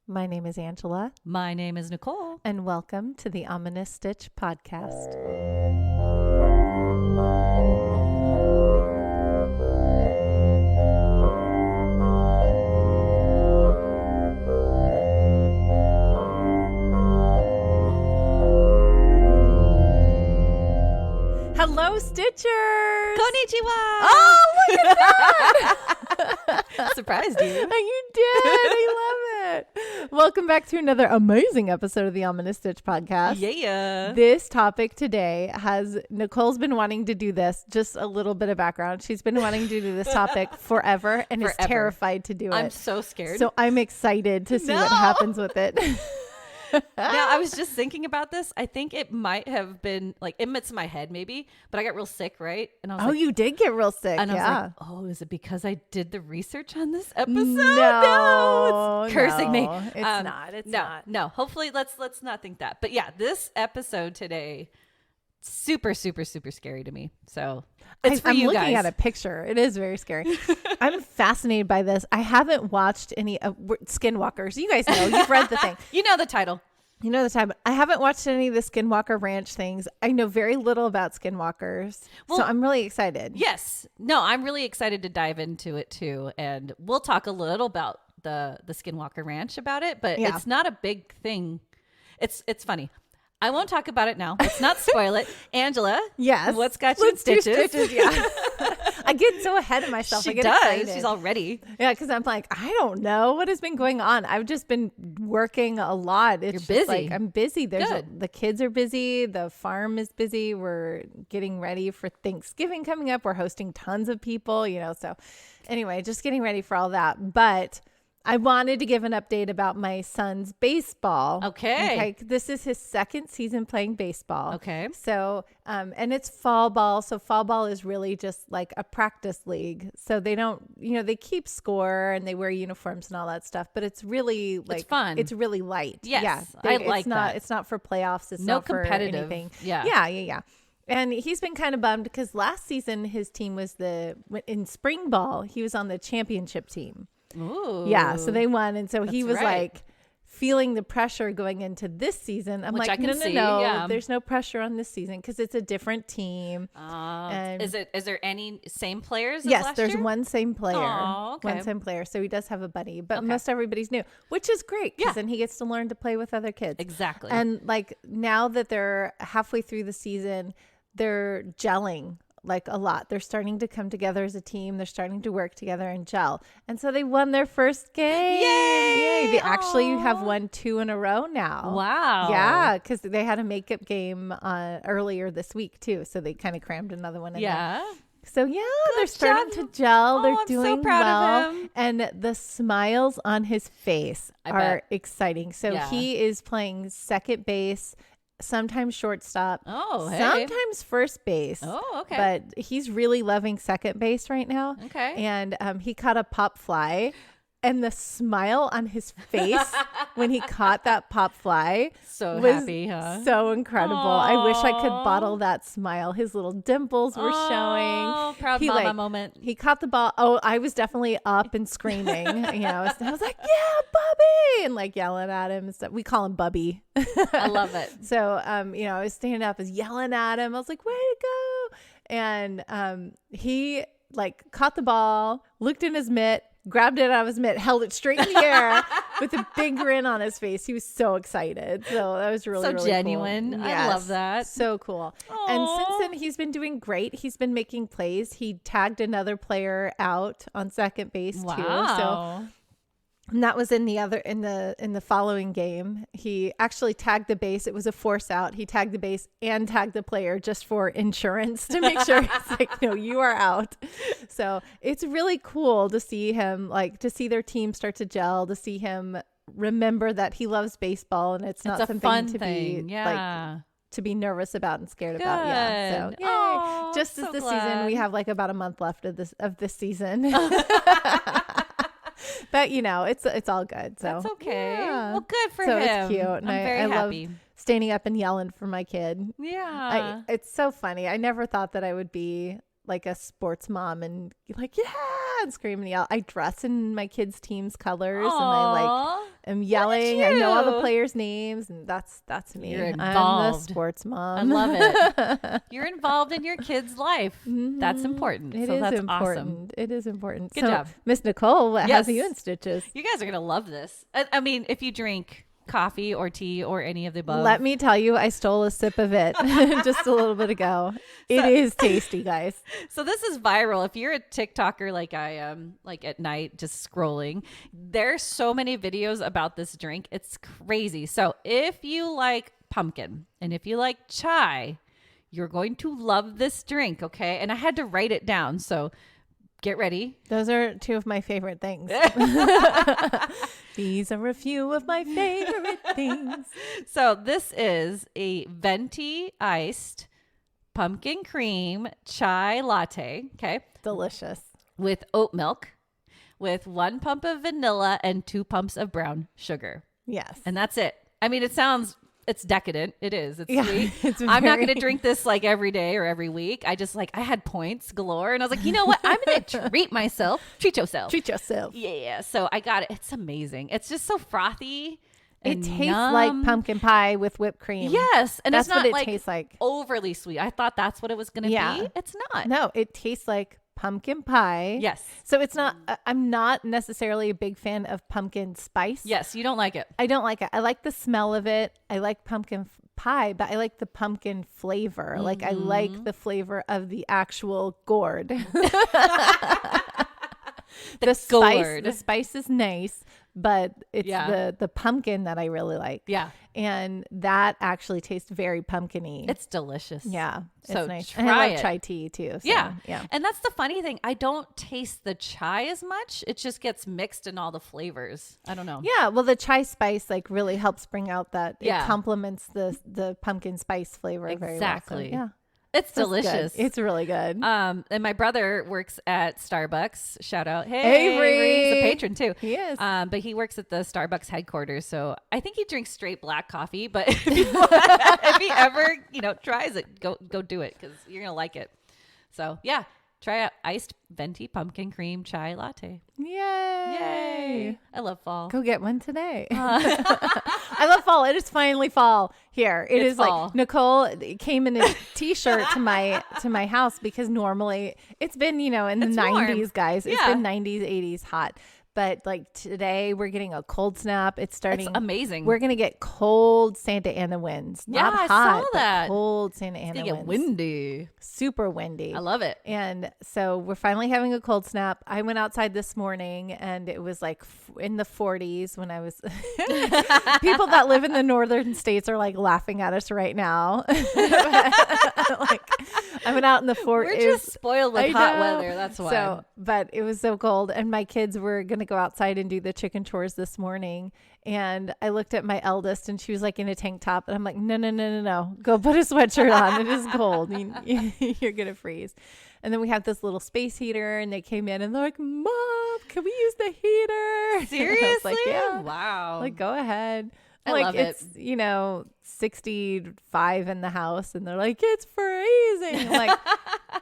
My name is Angela. My name is Nicole. And welcome to the Ominous Stitch podcast. Hello, Stitchers! Konnichiwa! Oh, look at that! Surprised you. You did. I love it. Welcome back to another amazing episode of the Ominous Stitch podcast. Yeah. This topic today Nicole's been wanting to do this. Just a little bit of background. She's been wanting to do this topic forever and is terrified to do it. I'm so scared. So I'm excited to see what happens with it. Now, I was just thinking about this. I think it might have been like in midst of my head, maybe, but I got real sick, right? And I was like, you did get real sick. and I was yeah. like, oh, is it because I did the research on this episode? No, it's cursing me. It's not. It's not. No. Hopefully, let's not think that. But yeah, this episode today, super, super, super scary to me. So it's for you guys. I'm looking at a picture. It is very scary. I'm fascinated by this. I haven't watched any Skinwalkers. You guys know. You've read the thing. You know the title. You know the time. I haven't watched any of the Skinwalker Ranch things. I know very little about Skinwalkers. So I'm really excited. Yes. No, I'm really excited to dive into it too. And we'll talk a little about the Skinwalker Ranch about it, but it's not a big thing. It's funny. I won't talk about it now. Let's not spoil it. Angela. Yes. What's got you in stitches? Yeah. I get so ahead of myself. I get excited. She's all ready. Yeah, because I'm like, I don't know what has been going on. I've just been working a lot. It's You're just busy. like I'm busy. Good. The kids are busy. The farm is busy. We're getting ready for Thanksgiving coming up. We're hosting tons of people, so anyway, just getting ready for all that. But I wanted to give an update about my son's baseball. Okay. This is his second season playing baseball. Okay. So, and it's fall ball. So fall ball is really just like a practice league. So they don't, they keep score and they wear uniforms and all that stuff, but it's really like, it's fun. It's really light. Yes. Yeah. I like that. It's not for playoffs. It's no not for competitive. anything. Yeah. Yeah. And he's been kind of bummed because last season his team was in spring ball. He was on the championship team. Ooh. Yeah, so they won, and so he was right. like feeling the pressure going into this season. I'm Which like, I can no, see, yeah. There's no pressure on this season because it's a different team. Is there any same players? Yes, last there's year? one same player. Oh, okay. One same player, so he does have a buddy, but most everybody's new, which is great because then he gets to learn to play with other kids. Exactly. And like now that they're halfway through the season, they're gelling. Like a lot. They're starting to come together as a team. They're starting to work together and gel. And so they won their first game. Yay! They actually have won 2 in a row now. Wow. Yeah, because they had a makeup game earlier this week too. So they kind of crammed another one in there. So they're starting to gel. They're I'm doing so proud well. of him. And the smiles on his face are exciting. So he is playing second base, sometimes shortstop, sometimes first base. Oh, okay. But he's really loving second base right now. Okay. And he caught a pop fly, and the smile on his face when he caught that pop fly was happy, huh? so incredible. Aww. I wish I could bottle that smile. His little dimples were showing. Proud mama moment. He caught the ball. Oh, I was definitely up and screaming. I was like, yeah, Bubby, and like yelling at him and stuff. We call him Bubby. I love it. So, I was standing up, I was yelling at him. I was like, way to go. And he like caught the ball, looked in his mitt, grabbed it out of his mitt, held it straight in the air with a big grin on his face. He was so excited. So that was really genuine. Cool. I love that. So cool. Aww. And since then, he's been doing great. He's been making plays. He tagged another player out on second base too. So and that was in the following game. He actually tagged the base. It was a force out. He tagged the base and tagged the player just for insurance to make sure it's like, no, you are out. So it's really cool to see him, like to see their team start to gel, to see him remember that he loves baseball and it's not a something fun to thing. be like to be nervous about and scared about. Yeah. So yay. Oh, just as the season, we have like about a month left of this season. But it's all good. So that's okay. Yeah. Well, good for so him. It's cute. And I'm very happy. Love standing up and yelling for my kid. Yeah. It's so funny. I never thought that I would be like a sports mom and like, yeah, and scream and yell. I dress in my kids' team's colors. Aww. And I like am yelling. I know all the players' names, and that's me. You're I'm the involved. sports mom. I love it. You're involved in your kid's life. That's important. It so is that's important. Awesome. It is important. Good job. Miss Nicole, what Yes. have you in stitches? You guys are going to love this. I mean, if you drink coffee or tea or any of the above. Let me tell you, I stole a sip of it just a little bit ago. It is tasty, guys. So this is viral. If you're a TikToker like I am, like at night just scrolling, there's so many videos about this drink. It's crazy. So if you like pumpkin and if you like chai, you're going to love this drink, okay? And I had to write it down. So get ready. Those are two of my favorite things. These are a few of my favorite things. So this is a venti iced pumpkin cream chai latte, okay? Delicious. With oat milk, with 1 pump of vanilla and 2 pumps of brown sugar. Yes. And that's it. I mean, it's decadent. It is. It's sweet. It's I'm not going to drink this like every day or every week. I had points galore. And I was like, you know what? I'm going to treat myself. Treat yourself. Treat yourself. Yeah. So I got it. It's amazing. It's just so frothy. It and tastes yum. like pumpkin pie with whipped cream. Yes. And that's it's not what it like tastes like. overly sweet. I thought that's what it was going to be. It's not. No, it tastes like pumpkin pie. Yes. So it's not, I'm not necessarily a big fan of pumpkin spice. Yes. You don't like it. I don't like it. I like the smell of it. I like pumpkin pie, but I like the pumpkin flavor. Mm-hmm. Like I like the flavor of the actual gourd. The spice is nice, but it's the pumpkin that I really like. Yeah. And that actually tastes very pumpkin-y. It's delicious. Yeah. So it's nice. try and I like it. chai tea too. So, Yeah. Yeah. And that's the funny thing. I don't taste the chai as much. It just gets mixed in all the flavors. I don't know. Yeah. Well, the chai spice like really helps bring out that. Yeah. It complements the pumpkin spice flavor very well. So, yeah. It's That's delicious. good. It's really good. And my brother works at Starbucks. Shout out. Hey, Avery. He's a patron too. He is. But he works at the Starbucks headquarters. So I think he drinks straight black coffee. But if he ever, tries it, go do it because you're going to like it. So yeah, try out iced venti pumpkin cream chai latte. Yay. I love fall. Go get one today. I love fall. It is finally fall here. It's fall. Like Nicole came in a t-shirt to my house because normally it's been, in the 90s, warm. Guys. It's been 90s, 80s hot. But like today we're getting a cold snap. It's starting. It's amazing. We're going to get cold Santa Ana winds. Not hot, I saw that. But cold Santa Ana winds. Get windy. Super windy. I love it. And so we're finally having a cold snap. I went outside this morning and it was like in the 40s when I was people that live in the northern states are like laughing at us right now. Like I went out in the 40s. We're just spoiled with hot weather. That's why. So, but it was so cold and my kids were going to go outside and do the chicken chores this morning. And I looked at my eldest and she was like in a tank top. And I'm like, no. Go put a sweatshirt on. It is cold. You're going to freeze. And then we have this little space heater and they came in and they're like, Mom, can we use the heater? Seriously? I was like, yeah. Wow. Like, go ahead. I love it. It's, 65 in the house and they're like, it's freezing. I'm like,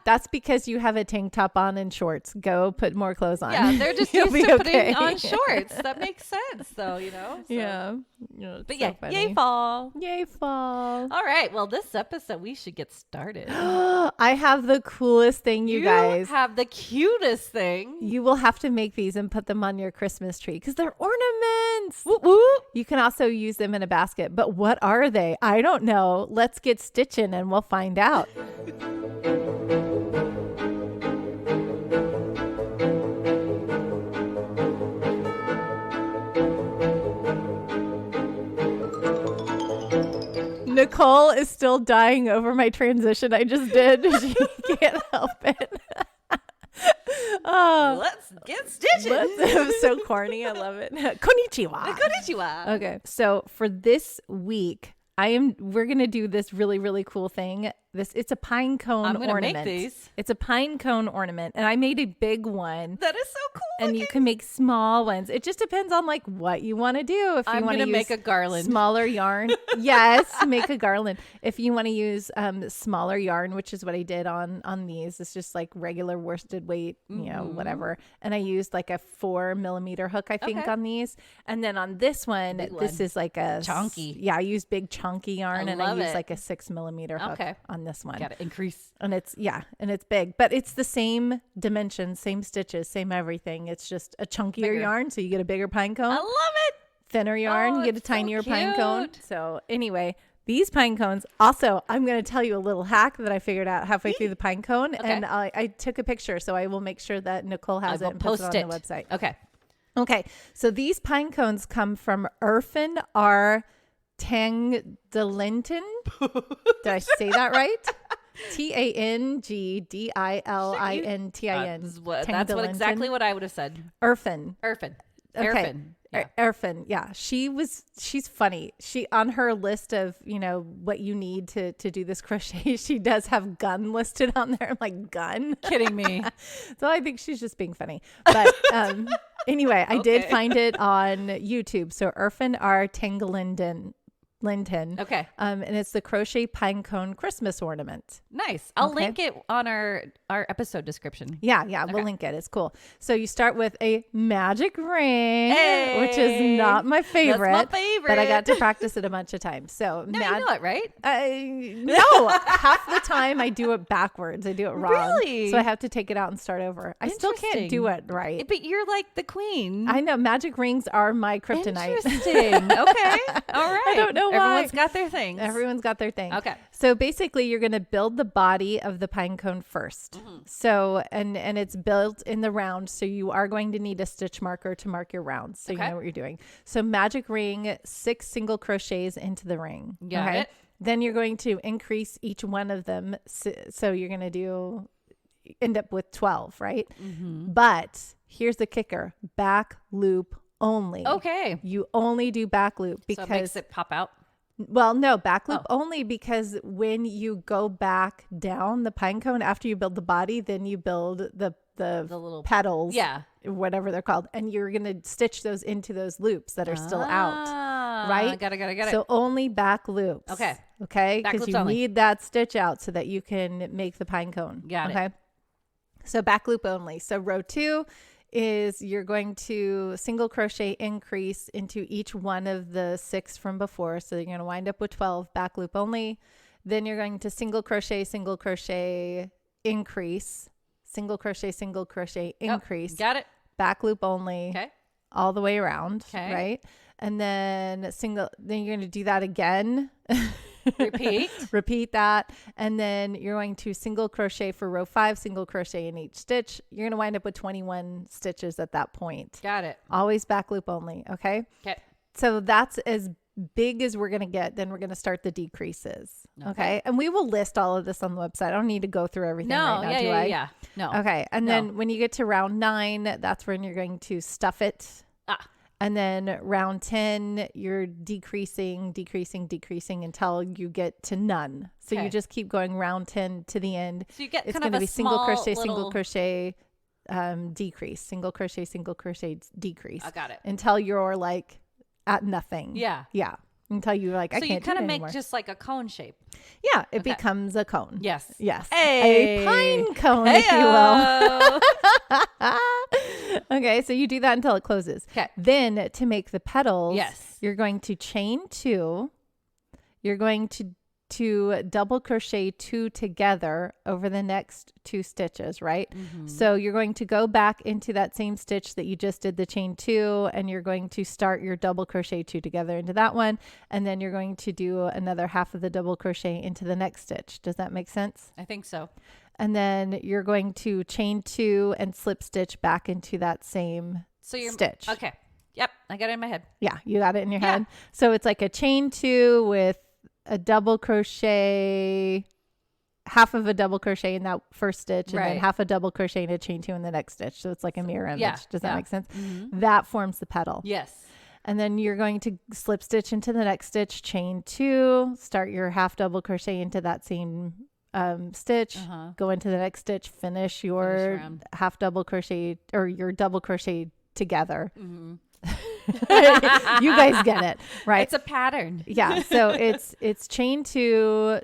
that's because you have a tank top on and shorts. Go put more clothes on. Yeah, they're just used to putting on shorts. That makes sense, though, So. Yeah. But yeah, yay fall. Yay fall. All right. Well, this episode, we should get started. I have the coolest thing, you guys. You have the cutest thing. You will have to make these and put them on your Christmas tree because they're ornaments. Whoop, whoop. You can also use them in a basket. But what are they? I don't know. Let's get stitching and we'll find out. Nicole is still dying over my transition I just did. She can't help it. Let's get stitching. It was so corny. I love it. Konnichiwa. Konnichiwa. Okay. So for this week, we're going to do this really, really cool thing. It's a pine cone ornament. Make these. It's a pine cone ornament, and I made a big one. That is so cool. And you can make small ones. It just depends on like what you want to do. If you want to make a garland, smaller yarn, yes, make a garland. If you want to use smaller yarn, which is what I did on these, it's just like regular worsted weight, whatever. And I used like a 4 millimeter hook, I think, on these. And then on this one, this is like a chunky. Yeah, I used big chunky yarn, and I used like a 6 millimeter hook on this one. Got to increase. And it's big, but it's the same dimensions, same stitches, same everything. It's just a chunkier yarn, so you get a bigger pine cone. I love it. Thinner yarn, you get a tinier pine cone. So anyway, these pine cones. Also, I'm going to tell you a little hack that I figured out halfway through the pine cone, and I took a picture, so I will make sure that Nicole has it and post it on the website. Okay. So these pine cones come from Erfin R. Tangdilintin. Did I say that right? Tangdilintin. That's exactly what I would have said. Erfin. Okay. Yeah. Erfin. Yeah. She's funny. She, on her list of, what you need to do this crochet, she does have gun listed on there. I'm like, gun? Kidding me. So I think she's just being funny. But anyway, I did find it on YouTube. So Erfin R. Tangdilintin. Okay. And it's the crochet pine cone Christmas ornament. Nice. I'll link it on our episode description. Yeah. We'll link it. It's cool. So you start with a magic ring, which is not my favorite. That's my favorite. But I got to practice it a bunch of times. So you know it, right? No, half the time I do it backwards. I do it wrong. Really? So I have to take it out and start over. I still can't do it right. But you're like the queen. I know. Magic rings are my kryptonite. Interesting. Okay. All right. I don't know why. Everyone's got their things. Everyone's got their thing. Okay. So basically you're going to build the body of the pine cone first. Mm-hmm. So, and it's built in the round. So you are going to need a stitch marker to mark your rounds. So you know what you're doing. So magic ring, 6 single crochets into the ring. Got it. Then you're going to increase each one of them. So you're going to end up with 12, right? Mm-hmm. But here's the kicker, back loop only. Okay. You only do back loop because so it makes it pop out. Well, no, back loop only because when you go back down the pine cone after you build the body, then you build the little petals, whatever they're called, and you're going to stitch those into those loops that are still out, right? Got it. So only back loops. Okay, because you need that stitch out so that you can make the pine cone. Got it. So back loop only. So row 2 is you're going to single crochet increase into each one of the 6 from before. So you're going to wind up with 12, back loop only. Then you're going to single crochet, increase, single crochet, increase. Got it. Back loop only. Okay. All the way around. Okay. Right. And then then you're going to do that again. Repeat that. And then you're going to single crochet for row 5, single crochet in each stitch. You're going to wind up with 21 stitches at that point. Got it. Always back loop only. Okay. So that's as big as we're going to get. Then we're going to start the decreases. Okay. And we will list all of this on the website. I don't need to go through everything right now, do I? Yeah. No. Okay. And then when you get to round 9, that's when you're going to stuff it. And then round 10, you're decreasing until you get to none. So you just keep going round 10 to the end. So you get it's kind of a single crochet, decrease, single crochet, decrease. I got it. Until you're like at nothing. Yeah. Until you're like, I can't do it anymore. So you kind of make just like a cone shape. Yeah, it becomes a cone. Yes. Hey. A pine cone, if you will. Okay, so you do that until it closes. Okay. Then to make the petals, you're going to chain 2. You're going to double crochet 2 together over the next 2 stitches, right? Mm-hmm. So you're going to go back into that same stitch that you just did the chain 2, and you're going to start your double crochet 2 together into that one, and then you're going to do another half of the double crochet into the next stitch. Does that make sense? I think so. And then you're going to chain 2 and slip stitch back into that same stitch. Okay. Yep. I got it in my head. Yeah. You got it in your head. So it's like a chain 2 with a double crochet, half of a double crochet in that first stitch, and then half a double crochet and a chain 2 in the next stitch. So it's like a mirror image. Does that make sense? Mm-hmm. That forms the petal. Yes. And then you're going to slip stitch into the next stitch, chain 2, start your half double crochet into that same stitch, go into the next stitch, finish your half double crochet or your double crochet together. Mm-hmm. You guys get it, right? It's a pattern. Yeah. So it's chain 2,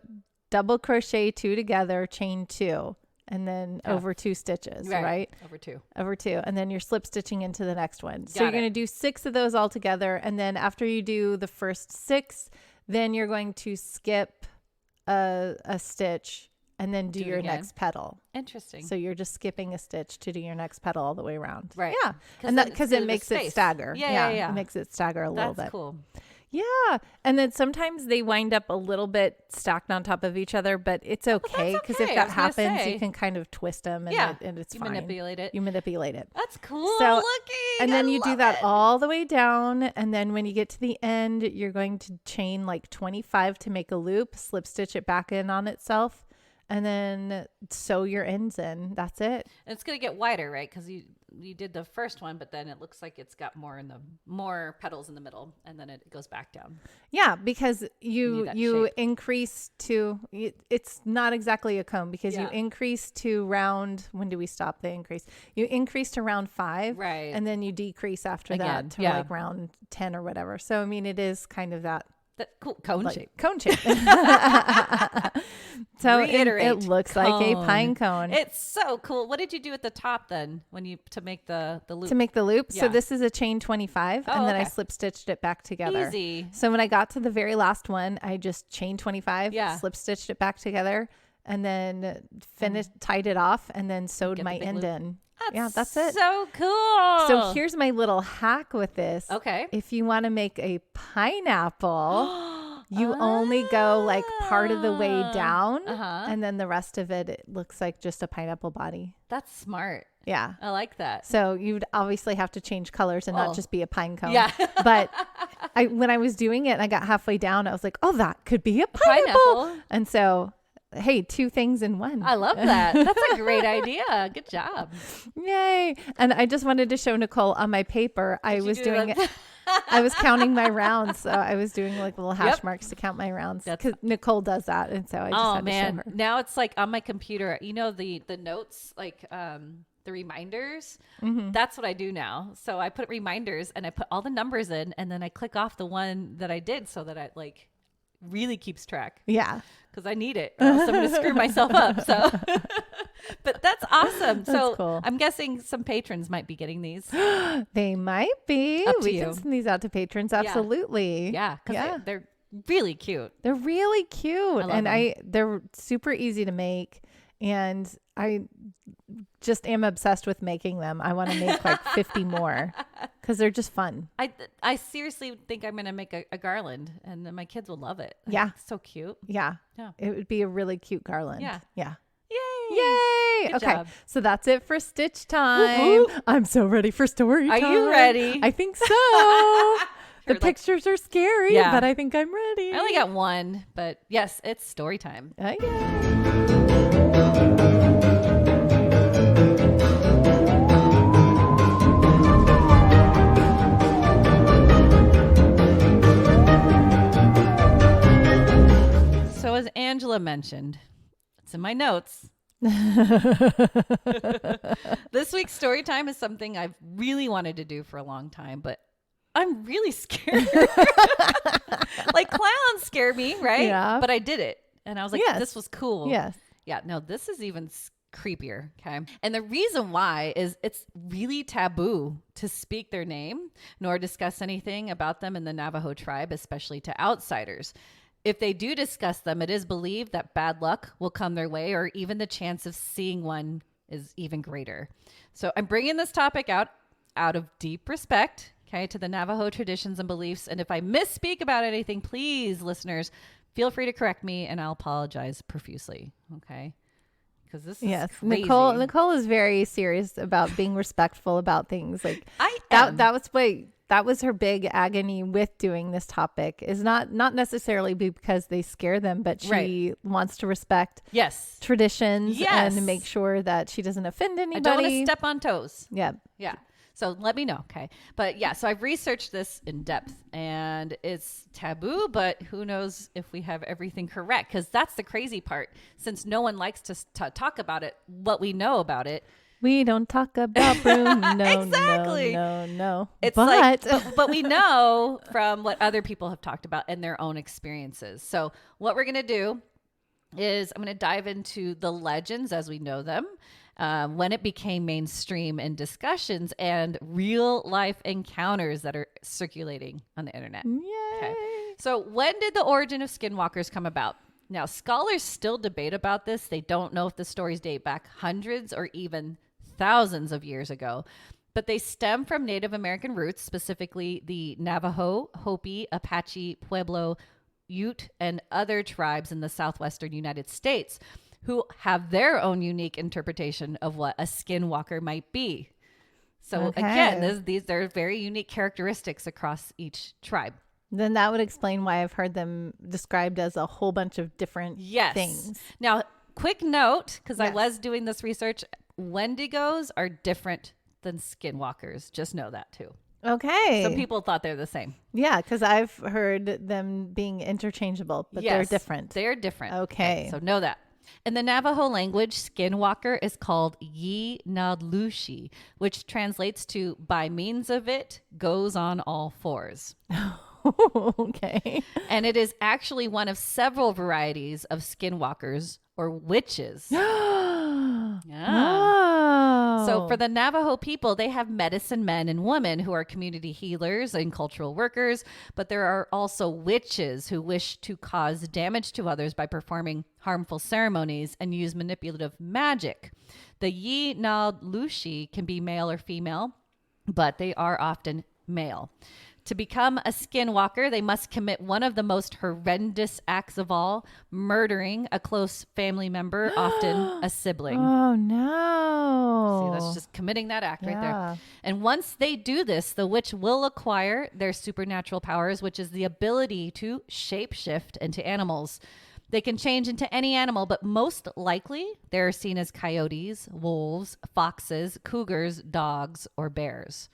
double crochet 2 together, chain 2, and then over 2 stitches, right? Over 2. And then you're slip stitching into the next one. So you're going to do 6 of those all together. And then after you do the first 6, then you're going to skip a stitch and then do your next petal. Interesting. So you're just skipping a stitch to do your next petal all the way around. Right. Yeah. And that because it makes it stagger. Yeah. It makes it stagger a little bit. That's cool. Yeah. And then sometimes they wind up a little bit stacked on top of each other, but it's okay because if that happens, you can kind of twist them and it's fine. You manipulate it. That's cool. So, looking. And then you do that all the way down. And then when you get to the end, you're going to chain like 25 to make a loop, slip stitch it back in on itself, and then sew your ends in. That's it. And it's going to get wider, right? Because you did the first one, but then it looks like it's got more petals in the middle, and then it goes back down. Yeah, because you increase to, it's not exactly a comb because you increase to round, when do we stop the increase? You increase to round 5, right? And then you decrease after that to like round 10 or whatever. So, I mean, it is kind of that cool cone shape. So it looks cone. like a pine cone. It's so cool. What did you do at the top then to make the loop? To make the loop. Yeah. So this is a chain 25 and then I slip stitched it back together. Easy. So when I got to the very last one, I just chain 25, slip stitched it back together, and then tied it off and then sewed my end in. That's it. So cool. So here's my little hack with this. Okay. If you want to make a pineapple, you only go like part of the way down, and then the rest of it looks like just a pineapple body. That's smart. Yeah. I like that. So you'd obviously have to change colors and not just be a pine cone. Yeah. But when I was doing it and I got halfway down, I was like, oh, that could be a pineapple. And so, hey, 2 things in one. I love that. That's a great idea. Good job. Yay. And I just wanted to show Nicole on my paper. I was counting my rounds. So I was doing like little hash marks to count my rounds because Nicole does that. And so I just had to show her. Now it's like on my computer, the notes, like the reminders. Mm-hmm. That's what I do now. So I put reminders and I put all the numbers in and then I click off the one that I did so that I like really keeps track. Yeah. Because I need it. Or else I'm going to screw myself up. So, but that's awesome. So cool. I'm guessing some patrons might be getting these. They might be. We can send these out to patrons. Absolutely. Yeah. Because they're really cute. They're really cute. They're super easy to make. And I just am obsessed with making them. I want to make like 50 more because they're just fun. I seriously think I'm going to make a garland and then my kids will love it. Yeah. It's so cute. Yeah. It would be a really cute garland. Yeah. Yay. Good okay. job. So that's it for stitch time. Woo-hoo. I'm so ready for story time. Are you ready? I think so. The pictures are scary, but I think I'm ready. I only got one, but yes, it's story time. Okay. So as Angela mentioned, it's in my notes. This week's story time is something I've really wanted to do for a long time, but I'm really scared. Like clowns scare me, right? Yeah. But I did it. And I was like, this was cool. Yes. Yeah, no, this is even creepier. Okay. And the reason why is it's really taboo to speak their name nor discuss anything about them in the Navajo tribe, especially to outsiders. If they do discuss them, it is believed that bad luck will come their way or even the chance of seeing one is even greater. So I'm bringing this topic out of deep respect, okay, to the Navajo traditions and beliefs. And if I misspeak about anything, please, listeners, feel free to correct me and I'll apologize profusely, okay? Because this is crazy. Nicole is very serious about being respectful about things. Like that was her big agony with doing this topic is not necessarily because they scare them, but she wants to respect traditions and make sure that she doesn't offend anybody. I don't want to step on toes. Yeah. Yeah. So let me know. Okay. But yeah, so I've researched this in depth and it's taboo, but who knows if we have everything correct? Because that's the crazy part. Since no one likes to talk about it, what we know about it. We don't talk about broom. No, exactly. No. It's but we know from what other people have talked about and their own experiences. So what we're going to do is I'm going to dive into the legends as we know them. When it became mainstream in discussions and real life encounters that are circulating on the internet. Yay. Okay. So when did the origin of skinwalkers come about? Now, scholars still debate about this. They don't know if the stories date back hundreds or even thousands of years ago, but they stem from Native American roots, specifically the Navajo, Hopi, Apache, Pueblo, Ute, and other tribes in the southwestern United States who have their own unique interpretation of what a skinwalker might be. So again, these are very unique characteristics across each tribe. Then that would explain why I've heard them described as a whole bunch of different things. Now, quick note, because I was doing this research, Wendigos are different than skinwalkers. Just know that too. Okay. Some people thought they're the same. Yeah, because I've heard them being interchangeable, but they're different. They're different. Okay. So know that. In the Navajo language, skinwalker is called Yi-Nadlushi, which translates to by means of it, goes on all fours. Okay. And it is actually one of several varieties of skinwalkers or witches. So for the Navajo people, they have medicine men and women who are community healers and cultural workers, but there are also witches who wish to cause damage to others by performing harmful ceremonies and use manipulative magic. The Yi-Nadlushi can be male or female, but they are often male. To become a skinwalker, they must commit one of the most horrendous acts of all, murdering a close family member, often a sibling. Oh, no. See, that's just committing that act right there. And once they do this, the witch will acquire their supernatural powers, which is the ability to shapeshift into animals. They can change into any animal, but most likely they're seen as coyotes, wolves, foxes, cougars, dogs, or bears.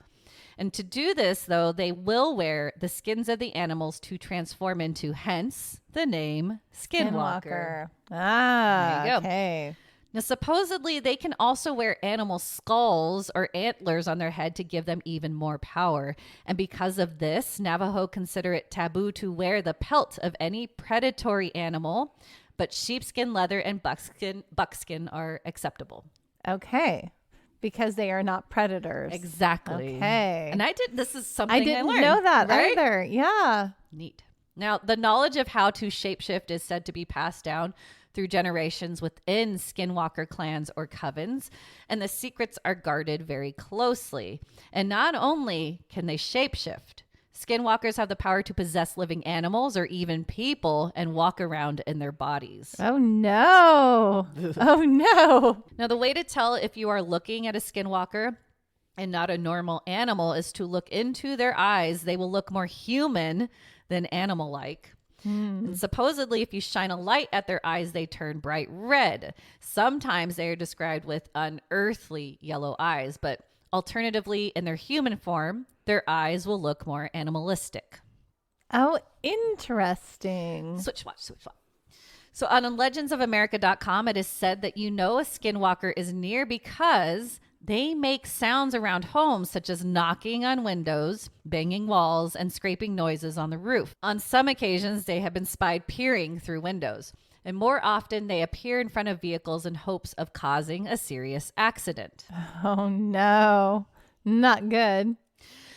And to do this, though, they will wear the skins of the animals to transform into, hence the name Skinwalker. Ah, there you go. Okay. Now, supposedly, they can also wear animal skulls or antlers on their head to give them even more power. And because of this, Navajo consider it taboo to wear the pelt of any predatory animal, but sheepskin, leather, and buckskin are acceptable. Okay. Because they are not predators. Exactly. Okay. And this is something I didn't learned, know that right? either. Yeah. Neat. Now, the knowledge of how to shapeshift is said to be passed down through generations within skinwalker clans or covens, and the secrets are guarded very closely. And not only can they shapeshift, skinwalkers have the power to possess living animals or even people and walk around in their bodies. Oh, no. Oh, no. Now, the way to tell if you are looking at a skinwalker and not a normal animal is to look into their eyes. They will look more human than animal-like. And supposedly, if you shine a light at their eyes, they turn bright red. Sometimes they are described with unearthly yellow eyes, but alternatively, in their human form, their eyes will look more animalistic. Oh, interesting. Switch watch. So on legendsofamerica.com, it is said that a skinwalker is near because they make sounds around homes, such as knocking on windows, banging walls, and scraping noises on the roof. On some occasions, they have been spied peering through windows. And more often, they appear in front of vehicles in hopes of causing a serious accident. Oh, no. Not good.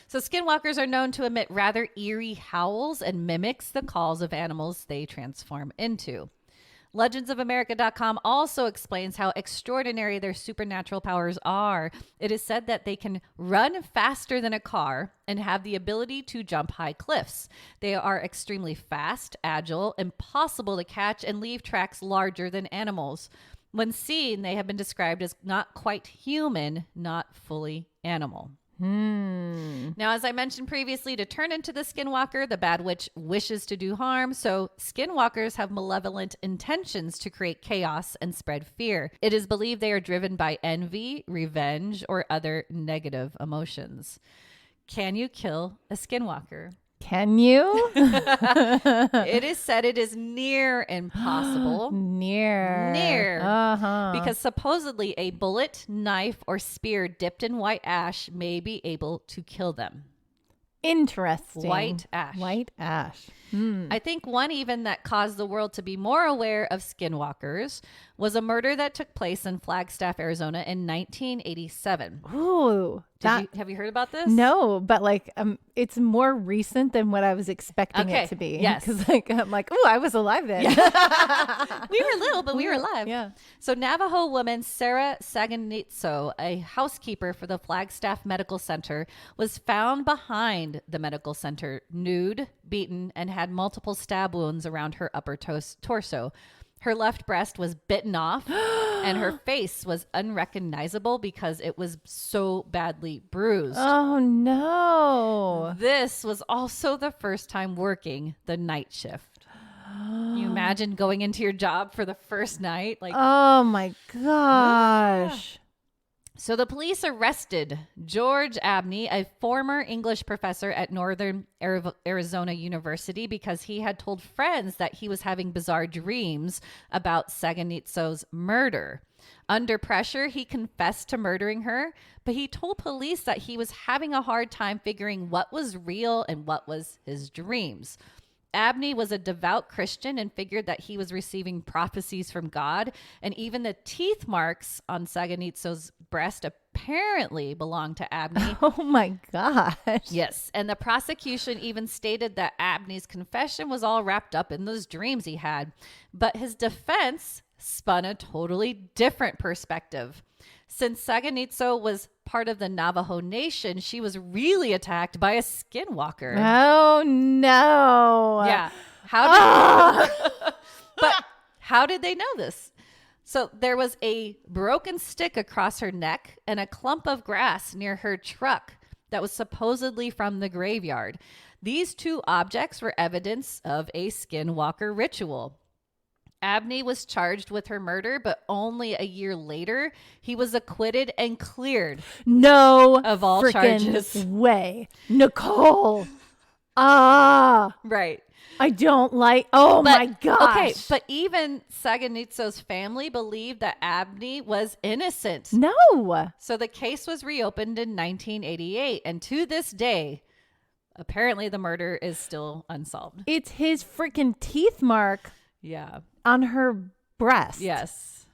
So skinwalkers are known to emit rather eerie howls and mimics the calls of animals they transform into. Legendsofamerica.com also explains how extraordinary their supernatural powers are. It is said that they can run faster than a car and have the ability to jump high cliffs. They are extremely fast, agile, impossible to catch, and leave tracks larger than animals. When seen, they have been described as not quite human, not fully animal. Now, as I mentioned previously, to turn into the Skinwalker, the bad witch wishes to do harm. So Skinwalkers have malevolent intentions to create chaos and spread fear. It is believed they are driven by envy, revenge, or other negative emotions. Can you kill a Skinwalker? Can you? It is said it is near impossible. Near. Because supposedly a bullet, knife, or spear dipped in white ash may be able to kill them. Interesting. White ash. White ash. I think one even that caused the world to be more aware of Skinwalkers was a murder that took place in Flagstaff, Arizona in 1987. Ooh. Have you heard about this? No, but like it's more recent than what I was expecting it to be. Yes. Because like I'm like, oh, I was alive then. Yeah. We were little, but we were alive. Yeah. So Navajo woman Sarah Saganitso, a housekeeper for the Flagstaff Medical Center, was found behind the medical center, nude, beaten, and had multiple stab wounds around her upper torso. Her left breast was bitten off and her face was unrecognizable because it was so badly bruised. Oh, no. This was also the first time working the night shift. Can you imagine going into your job for the first night? Like, oh, my gosh. So the police arrested George Abney, a former English professor at Northern Arizona University, because he had told friends that he was having bizarre dreams about Saganitso's murder. Under pressure, he confessed to murdering her, but he told police that he was having a hard time figuring what was real and what was his dreams. Abney was a devout Christian and figured that he was receiving prophecies from God, and even the teeth marks on Saganitso's breast apparently belonged to Abney. Oh my gosh. Yes, and the prosecution even stated that Abney's confession was all wrapped up in those dreams he had, but his defense spun a totally different perspective. Since Saganitso was part of the Navajo Nation, she was really attacked by a Skinwalker. Oh, no. Yeah. But how did they know this? So there was a broken stick across her neck and a clump of grass near her truck that was supposedly from the graveyard. These two objects were evidence of a Skinwalker ritual. Abney was charged with her murder, but only a year later, he was acquitted and cleared. No of all charges. Way. Nicole. Right. I don't like. Oh, my gosh. Okay, but even Saganitso's family believed that Abney was innocent. No. So the case was reopened in 1988, and to this day, apparently the murder is still unsolved. It's his freaking teeth mark. Yeah. On her breast. Yes.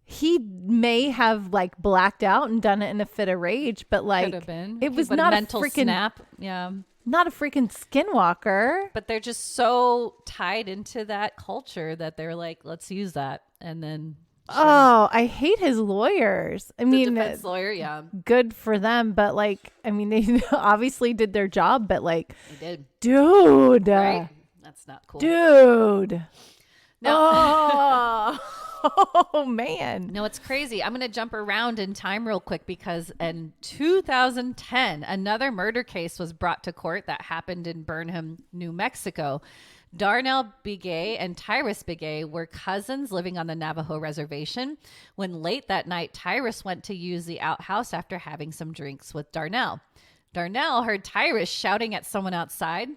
He may have like blacked out and done it in a fit of rage, but like could have been. It was not a mental freaking snap. Yeah. Not a freaking Skinwalker. But they're just so tied into that culture that they're like, let's use that. And then Oh, I hate his lawyers. I mean, defense lawyer, yeah. Good for them, but like, I mean, they obviously did their job, but like, They did. Dude. Right? That's not cool. Dude. No. Oh, man. No, it's crazy. I'm going to jump around in time real quick because in 2010, another murder case was brought to court that happened in Burnham, New Mexico. Darnell Begay and Tyrus Begay were cousins living on the Navajo reservation when late that night, Tyrus went to use the outhouse after having some drinks with Darnell. Darnell heard Tyrus shouting at someone outside,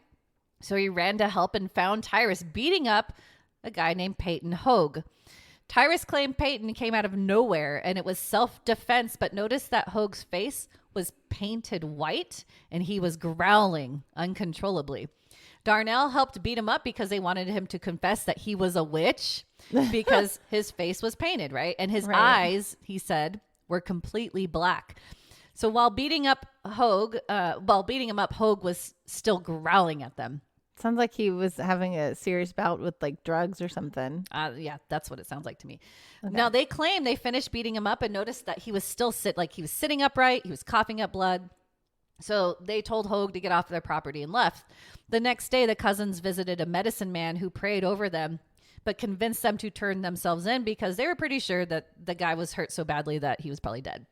so he ran to help and found Tyrus beating up a guy named Peyton Hogue. Tyrus claimed Peyton came out of nowhere and it was self-defense, but noticed that Hogue's face was painted white and he was growling uncontrollably. Darnell helped beat him up because they wanted him to confess that he was a witch because his face was painted, right? And his eyes, he said, were completely black. So while beating him up, Hogue was still growling at them. Sounds like he was having a serious bout with like drugs or something. Yeah, that's what it sounds like to me. Okay. Now they claim they finished beating him up and noticed that he was still he was sitting upright. He was coughing up blood. So they told Hogue to get off their property and left. The next day, the cousins visited a medicine man who prayed over them, but convinced them to turn themselves in because they were pretty sure that the guy was hurt so badly that he was probably dead.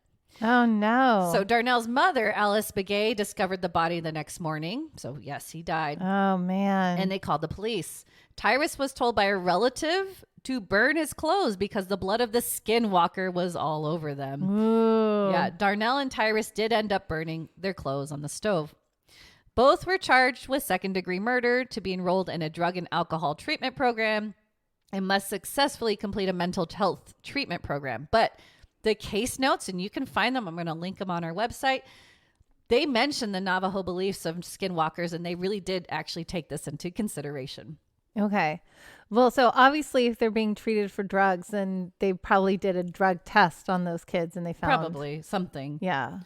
Oh, no. So Darnell's mother, Alice Begay, discovered the body the next morning. So yes, he died. Oh, man. And they called the police. Tyrus was told by a relative to burn his clothes because the blood of the Skinwalker was all over them. Ooh. Yeah, Darnell and Tyrus did end up burning their clothes on the stove. Both were charged with second-degree murder, to be enrolled in a drug and alcohol treatment program, and must successfully complete a mental health treatment program. But the case notes, and you can find them, I'm going to link them on our website, they mention the Navajo beliefs of Skinwalkers, and they really did actually take this into consideration. Okay. Well, so obviously if they're being treated for drugs, then they probably did a drug test on those kids and they found Probably something. Yeah.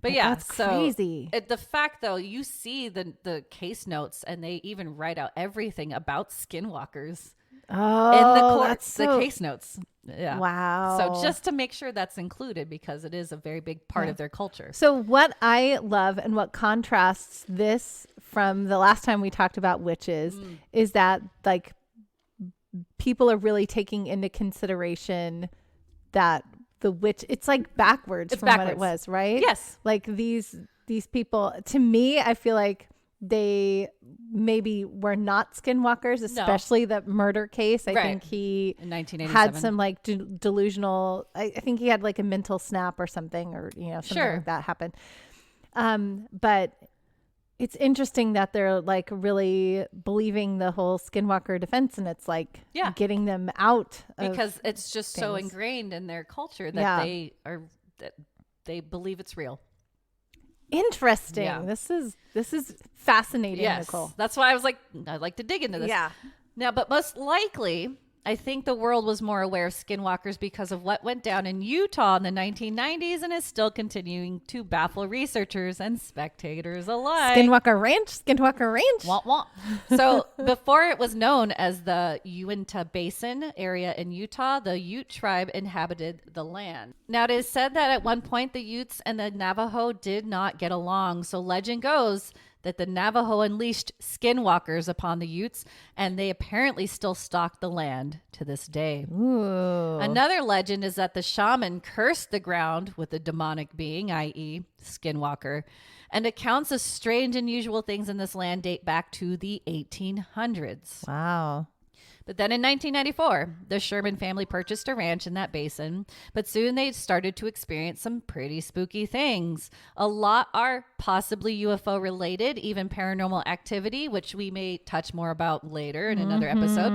But yeah, that's crazy. The fact though, you see the case notes and they even write out everything about Skinwalkers Oh, in the case notes. Yeah. Wow. So just to make sure that's included, because it is a very big part of their culture. So what I love and what contrasts this from the last time we talked about witches is that like people are really taking into consideration that the witch, it's like backwards from what it was, right? Yes. Like these people, to me, I feel like they maybe were not Skinwalkers, especially the murder case. I think he in 1987 had some like delusional, I think he had like a mental snap or something, or something like that happened. But it's interesting that they're like really believing the whole Skinwalker defense, and it's like getting them out because it's just so ingrained in their culture that they believe it's real. Interesting. Yeah. This is fascinating, Nicole. That's why I was like, I'd like to dig into this. Yeah. Now, but most likely, I think the world was more aware of Skinwalkers because of what went down in Utah in the 1990s and is still continuing to baffle researchers and spectators alike. Skinwalker Ranch. Wah, wah. So before it was known as the Uinta Basin area in Utah, the Ute tribe inhabited the land. Now, it is said that at one point the Utes and the Navajo did not get along. So legend goes that the Navajo unleashed Skinwalkers upon the Utes, and they apparently still stalk the land to this day. Ooh. Another legend is that the shaman cursed the ground with a demonic being, i.e. Skinwalker, and accounts of strange, unusual things in this land date back to the 1800s. Wow. But then in 1994, the Sherman family purchased a ranch in that basin, but soon they started to experience some pretty spooky things. A lot are possibly UFO related, even paranormal activity, which we may touch more about later in another episode.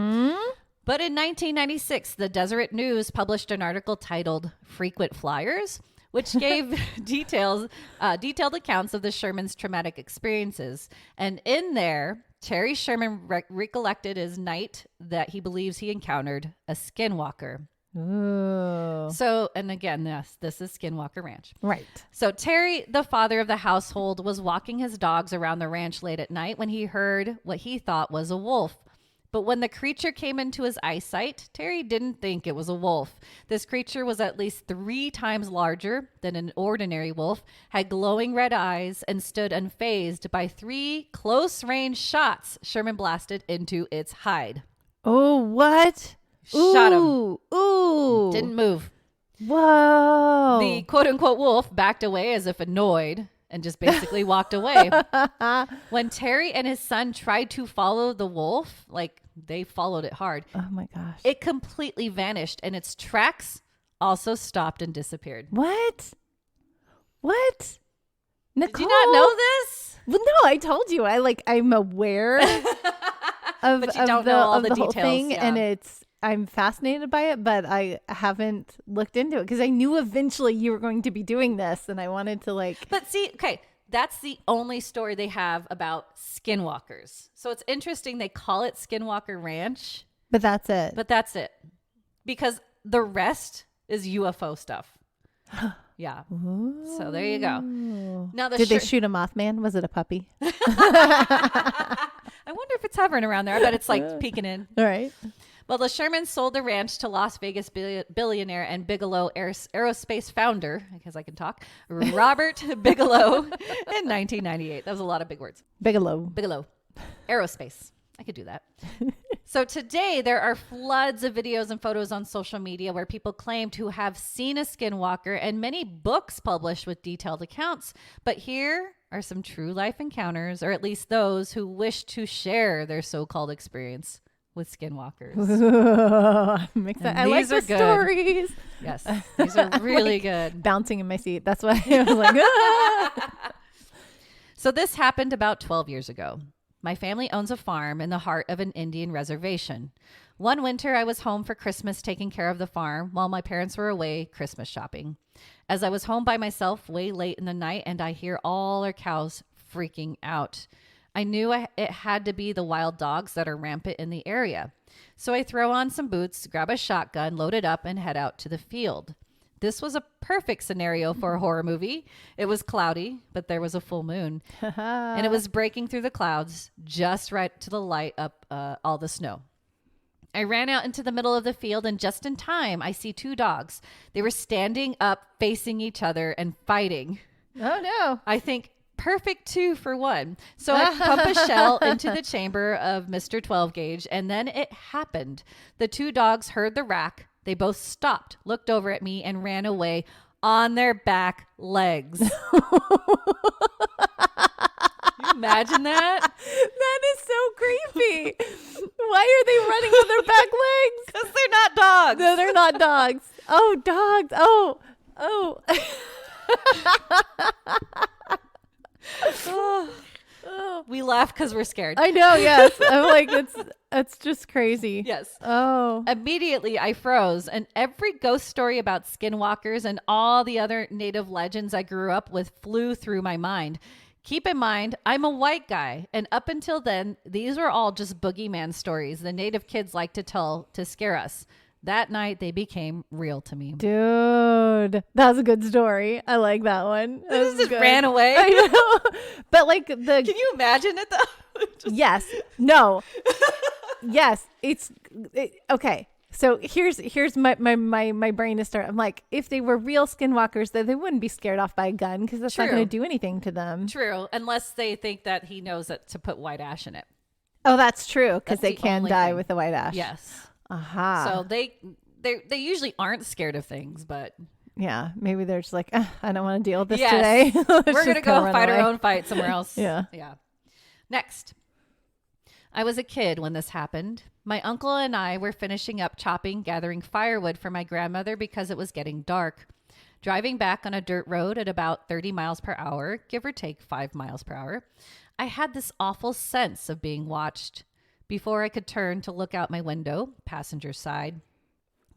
But in 1996, the Deseret News published an article titled Frequent Flyers, which gave detailed accounts of the Sherman's traumatic experiences. And in there, Terry Sherman recollected his night that he believes he encountered a Skinwalker. Ooh. So, and again, this is Skinwalker Ranch. Right. So Terry, the father of the household, was walking his dogs around the ranch late at night when he heard what he thought was a wolf. But when the creature came into his eyesight, Terry didn't think it was a wolf. This creature was at least 3 times larger than an ordinary wolf, had glowing red eyes, and stood unfazed by 3 close-range shots Sherman blasted into its hide. Oh, what? Shot him. Ooh. Didn't move. Whoa. The quote-unquote wolf backed away as if annoyed and just basically walked away. When Terry and his son tried to follow the wolf, like they followed it hard. Oh my gosh. It completely vanished and its tracks also stopped and disappeared. What? Nicole? Did you not know this? Well, no, I told you. I'm aware of, but you don't know all the whole details, thing, and I'm fascinated by it, but I haven't looked into it because I knew eventually you were going to be doing this, and I wanted to But see, okay, that's the only story they have about Skinwalkers. So it's interesting they call it Skinwalker Ranch. But that's it. Because the rest is UFO stuff. Yeah. Ooh. So there you go. Now, did they shoot a Mothman? Was it a puppy? I wonder if it's hovering around there. I bet it's peeking in. All right. Well, the Shermans sold the ranch to Las Vegas billionaire and Bigelow aerospace founder, because I can talk, Robert Bigelow in 1998. That was a lot of big words. Bigelow. Aerospace. I could do that. So today there are floods of videos and photos on social media where people claim to have seen a skinwalker and many books published with detailed accounts. But here are some true life encounters, or at least those who wish to share their so-called experience with skinwalkers. I like the stories. Yes, these are really good. Bouncing in my seat. That's why I was like, ah! So this happened about 12 years ago. My family owns a farm in the heart of an Indian reservation. One winter, I was home for Christmas taking care of the farm while my parents were away Christmas shopping. As I was home by myself way late in the night and I hear all our cows freaking out. I knew it had to be the wild dogs that are rampant in the area. So I throw on some boots, grab a shotgun, load it up, and head out to the field. This was a perfect scenario for a horror movie. It was cloudy, but there was a full moon. And it was breaking through the clouds just right to the light up all the snow. I ran out into the middle of the field, and just in time, I see two dogs. They were standing up, facing each other, and fighting. Oh, no. I think, perfect 2 for 1. So I pump a shell into the chamber of Mr. 12 gauge, and then it happened. The two dogs heard the rack. They both stopped, looked over at me, and ran away on their back legs. Can you imagine that? That is so creepy. Why are they running on their back legs? Because they're not dogs. No, they're not dogs. Oh, dogs. Oh. We laugh because we're scared. I know, yes. I'm like, it's just crazy. Yes. Oh. Immediately I froze, and every ghost story about skinwalkers and all the other native legends I grew up with flew through my mind. Keep in mind, I'm a white guy, and up until then, these were all just boogeyman stories the native kids like to tell to scare us. That night, they became real to me. Dude, that was a good story. I like that one. This just ran away. I know. But like Can you imagine it though? Yes. No. Yes. Okay. So here's my brain to start. I'm like, if they were real skinwalkers, then they wouldn't be scared off by a gun because that's not going to do anything to them. True. Unless they think that he knows that to put white ash in it. Oh, that's true. Because they can die with the white ash. Yes. Aha. So they usually aren't scared of things, but yeah, maybe they're just like, I don't want to deal with this today. We're gonna go fight our own fight somewhere else. Yeah. Next, I was a kid when this happened. My uncle and I were finishing up chopping, gathering firewood for my grandmother because it was getting dark. Driving back on a dirt road at about 30 miles per hour, give or take 5 miles per hour, I had this awful sense of being watched. Before I could turn to look out my window, passenger side,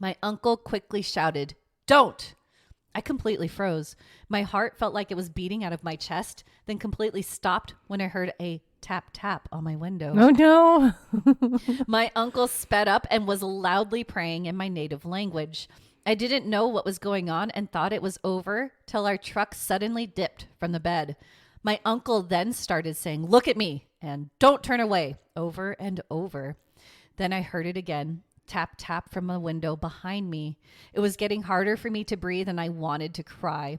my uncle quickly shouted, "Don't!" I completely froze. My heart felt like it was beating out of my chest, then completely stopped when I heard a tap, tap on my window. Oh, no. My uncle sped up and was loudly praying in my native language. I didn't know what was going on and thought it was over till our truck suddenly dipped from the bed. My uncle then started saying, "Look at me," and "Don't turn away," over and over. Then I heard it again, tap, tap from a window behind me. It was getting harder for me to breathe and I wanted to cry.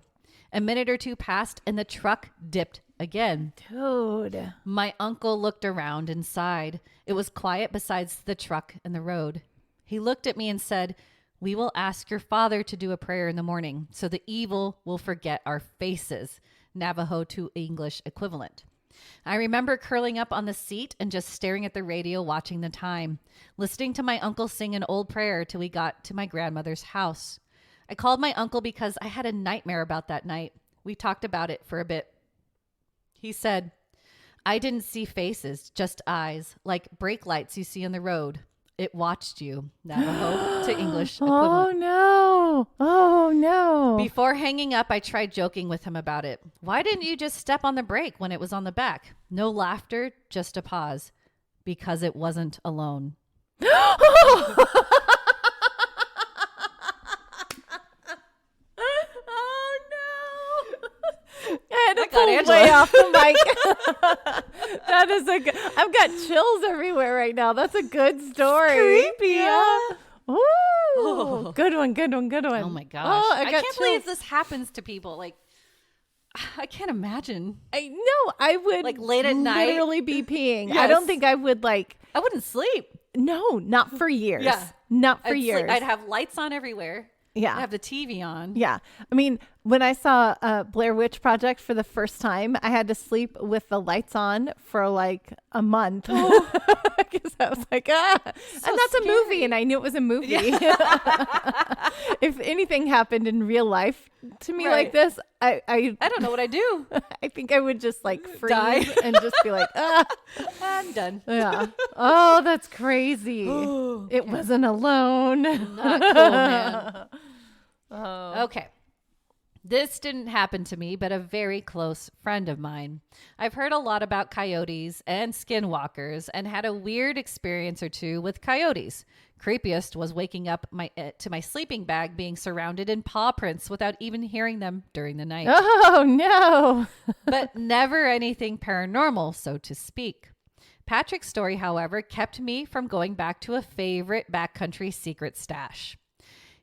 A minute or two passed and the truck dipped again. Dude. My uncle looked around and sighed. It was quiet besides the truck and the road. He looked at me and said, "We will ask your father to do a prayer in the morning so the evil will forget our faces." Navajo to English equivalent. I remember curling up on the seat and just staring at the radio, watching the time, listening to my uncle sing an old prayer till we got to my grandmother's house. I called my uncle because I had a nightmare about that night. We talked about it for a bit. He said, "I didn't see faces, just eyes, like brake lights you see on the road. It watched you." Navajo to English equivalent. Oh, no. Oh, no. Before hanging up, I tried joking with him about it. "Why didn't you just step on the brake when it was on the back?" No laughter, just a pause. "Because it wasn't alone." Oh, no. I had to pull way off the mic. That is I've got chills everywhere right now. That's a good story. Creepy. Yeah. Ooh. Oh. Good one. Oh my gosh. Oh, I can't believe this happens to people. Like, I can't imagine. I know. I would like late at night literally be peeing. Yes. I don't think I would like. I wouldn't sleep. No, not for years. Yeah. Not for years. I'd have lights on everywhere. Yeah. I'd have the TV on. Yeah. I mean, when I saw Blair Witch Project for the first time, I had to sleep with the lights on for like a month. Because I was like, and that's a movie. And I knew it was a movie. Yeah. If anything happened in real life to me like this, I don't know what I do. I think I would just like freeze Die. and just be like, I'm done. Yeah. Oh, that's crazy. It wasn't alone. Not cool, man. Okay. This didn't happen to me, but a very close friend of mine. I've heard a lot about coyotes and skinwalkers and had a weird experience or two with coyotes. Creepiest was waking up to my sleeping bag being surrounded in paw prints without even hearing them during the night. Oh, no. But never anything paranormal, so to speak. Patrick's story, however, kept me from going back to a favorite backcountry secret stash.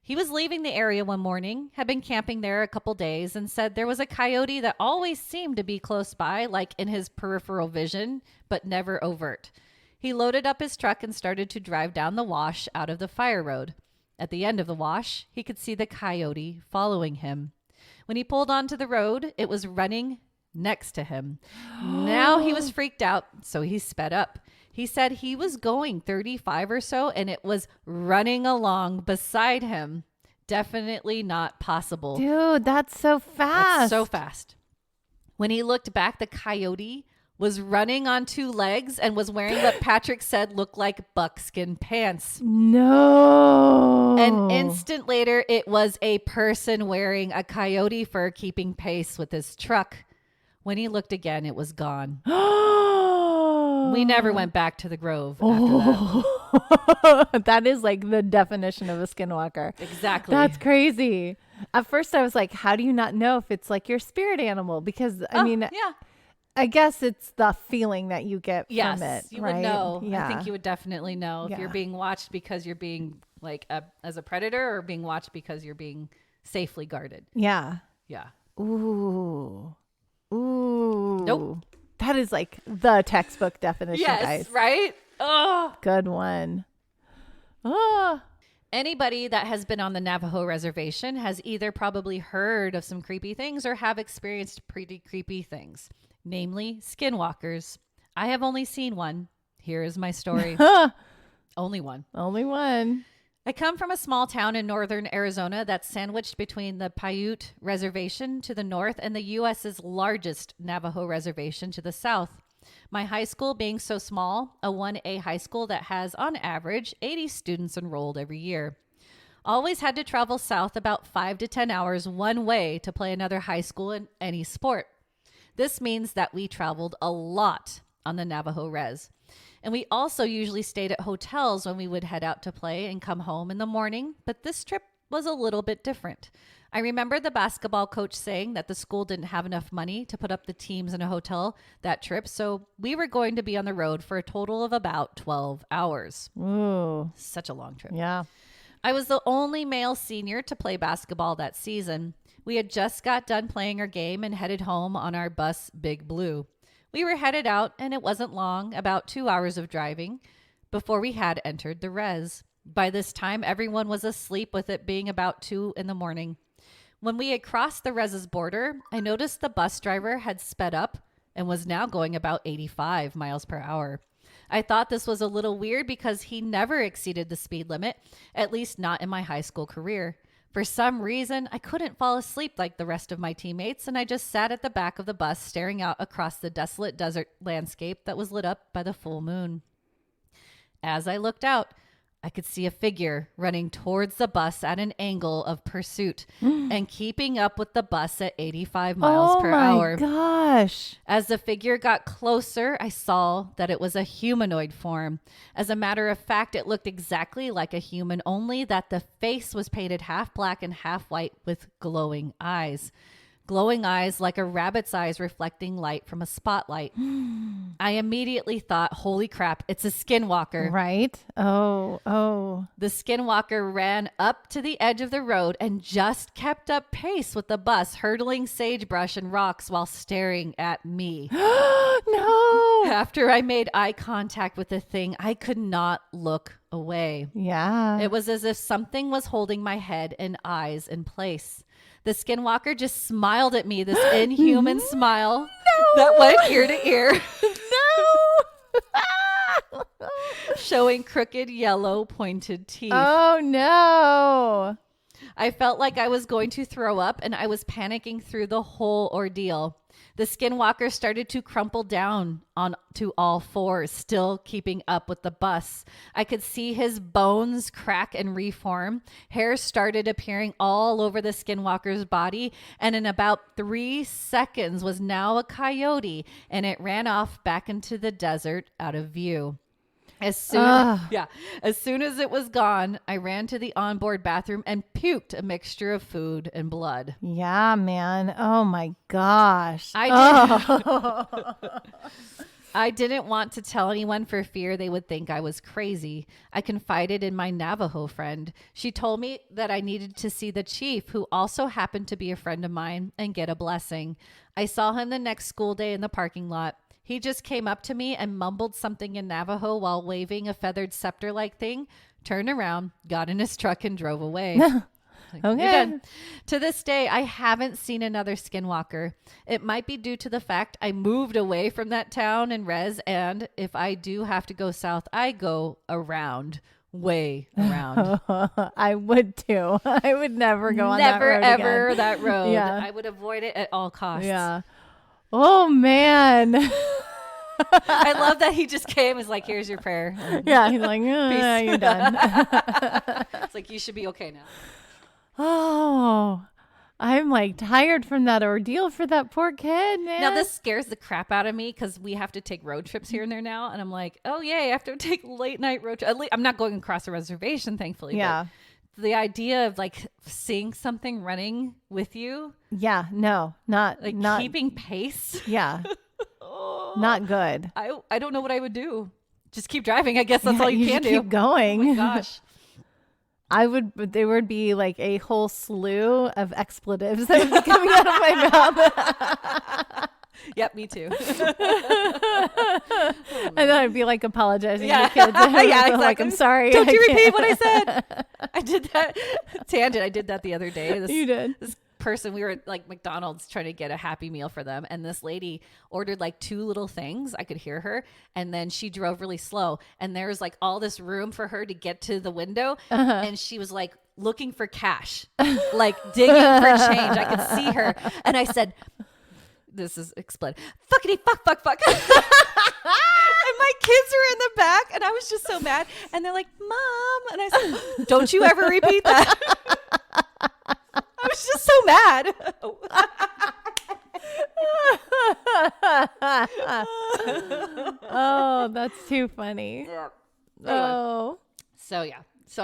He was leaving the area one morning, had been camping there a couple days, and said there was a coyote that always seemed to be close by, like in his peripheral vision, but never overt. He loaded up his truck and started to drive down the wash out of the fire road. At the end of the wash, he could see the coyote following him. When he pulled onto the road, it was running next to him. Now he was freaked out, so he sped up. He said he was going 35 or so, and it was running along beside him. Definitely not possible. Dude, that's so fast. That's so fast. When he looked back, the coyote was running on two legs and was wearing what Patrick said looked like buckskin pants. No. An instant later, it was a person wearing a coyote fur keeping pace with his truck. When he looked again, it was gone. We never went back to the Grove after that. That is like the definition of a skinwalker. Exactly. That's crazy. At first I was like, how do you not know if it's like your spirit animal? Because I mean, yeah. I guess it's the feeling that you get from it. You right? would know. Yeah. I think you would definitely know if you're being watched because you're being like as a predator or being watched because you're being safely guarded. Yeah. Yeah. Ooh. Nope. That is like the textbook definition, guys. Right? Oh. Good one. Oh. Anybody that has been on the Navajo reservation has either probably heard of some creepy things or have experienced pretty creepy things, namely skinwalkers. I have only seen one. Here is my story. Only one. Only one. I come from a small town in northern Arizona that's sandwiched between the Paiute Reservation to the north and the U.S.'s largest Navajo reservation to the south. My high school being so small, a 1A high school that has, on average, 80 students enrolled every year. Always had to travel south about 5 to 10 hours one way to play another high school in any sport. This means that we traveled a lot on the Navajo res. And we also usually stayed at hotels when we would head out to play and come home in the morning, but this trip was a little bit different. I remember the basketball coach saying that the school didn't have enough money to put up the teams in a hotel that trip, so we were going to be on the road for a total of about 12 hours. Ooh. Such a long trip. Yeah. I was the only male senior to play basketball that season. We had just got done playing our game and headed home on our bus, Big Blue. We were headed out, and it wasn't long, about 2 hours of driving, before we had entered the res. By this time, everyone was asleep, with it being about 2 a.m. When we had crossed the res's border, I noticed the bus driver had sped up and was now going about 85 miles per hour. I thought this was a little weird because he never exceeded the speed limit, at least not in my high school career. For some reason, I couldn't fall asleep like the rest of my teammates, and I just sat at the back of the bus staring out across the desolate desert landscape that was lit up by the full moon. As I looked out, I could see a figure running towards the bus at an angle of pursuit and keeping up with the bus at 85 miles per hour. Oh my gosh. As the figure got closer, I saw that it was a humanoid form. As a matter of fact, it looked exactly like a human, only that the face was painted half black and half white with glowing eyes. glowing eyes like a rabbit's eyes reflecting light from a spotlight. I immediately thought, holy crap, it's a skinwalker. Right? Oh. The skinwalker ran up to the edge of the road and just kept up pace with the bus, hurdling sagebrush and rocks while staring at me. No. After I made eye contact with the thing, I could not look away. Yeah. It was as if something was holding my head and eyes in place. The skinwalker just smiled at me, this inhuman smile that went ear to ear. No. Showing crooked yellow pointed teeth. Oh, no. I felt like I was going to throw up and I was panicking through the whole ordeal. The skinwalker started to crumple down onto all fours, still keeping up with the bus. I could see his bones crack and reform. Hair started appearing all over the skinwalker's body, and in about 3 seconds was now a coyote, and it ran off back into the desert out of view. As soon as it was gone, I ran to the onboard bathroom and puked a mixture of food and blood. Yeah, man. Oh my gosh. I didn't want to tell anyone for fear they would think I was crazy. I confided in my Navajo friend. She told me that I needed to see the chief, who also happened to be a friend of mine, and get a blessing. I saw him the next school day in the parking lot. He just came up to me and mumbled something in Navajo while waving a feathered scepter-like thing, turned around, got in his truck, and drove away. Okay. To this day, I haven't seen another skinwalker. It might be due to the fact I moved away from that town and res, and if I do have to go south, I go around. Way around. I would too. I would never go on that road Never, ever again. that road. Yeah. I would avoid it at all costs. Yeah. Oh, man. I love that he just came. Is like, here's your prayer. Yeah. He's like, you're done. It's like, you should be okay now. Oh, I'm like tired from that ordeal for that poor kid, man. Now this scares the crap out of me because we have to take road trips here and there now. And I'm like, oh, yay, I have to take late night road trips. I'm not going across a reservation, thankfully. Yeah. But the idea of like seeing something running with you. Yeah. No, not keeping pace. Yeah. Not good. I don't know what I would do. Just keep driving. I guess that's all you can do. Keep going. Oh my gosh. There would be like a whole slew of expletives that would be coming out of my mouth. Yep, me too. And then I'd be like apologizing to the kids. Yeah, exactly. Like, I'm sorry. Don't you repeat what I said. I did that. Tangent. I did that the other day. You did. This person, we were at like McDonald's trying to get a Happy Meal for them, and this lady ordered like 2 little things. I could hear her, and then she drove really slow, and there was like all this room for her to get to the window, and she was like looking for cash, like digging for change. I could see her, and I said, this is explode, fuckity fuck. And my kids were in the back, and I was just so mad, and they're like, Mom, and I said, don't you ever repeat that. I was just so mad. Oh, that's too funny. Yeah. Oh. So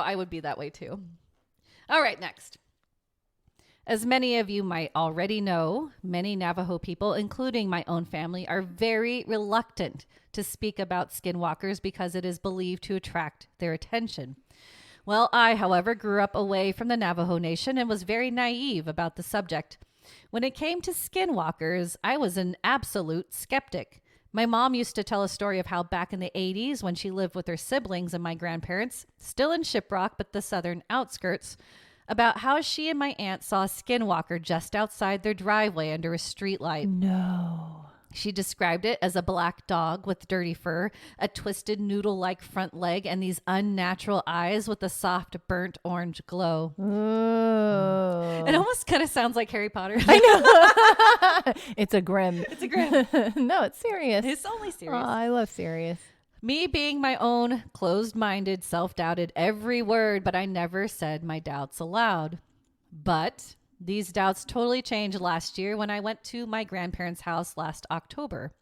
I would be that way too. All right, next. As many of you might already know, many Navajo people, including my own family, are very reluctant to speak about skinwalkers because it is believed to attract their attention. Well, I, however, grew up away from the Navajo Nation and was very naive about the subject. When it came to skinwalkers, I was an absolute skeptic. My mom used to tell a story of how back in the 80s, when she lived with her siblings and my grandparents, still in Shiprock but the southern outskirts, about how she and my aunt saw a skinwalker just outside their driveway under a streetlight. No. She described it as a black dog with dirty fur, a twisted noodle-like front leg, and these unnatural eyes with a soft burnt orange glow. Ooh. It almost kind of sounds like Harry Potter. I know. It's a grim. It's a grim. No, it's serious. It's only serious. Oh, I love serious. Me being my own closed-minded, self-doubted every word, but I never said my doubts aloud. But these doubts totally changed last year when I went to my grandparents' house last October.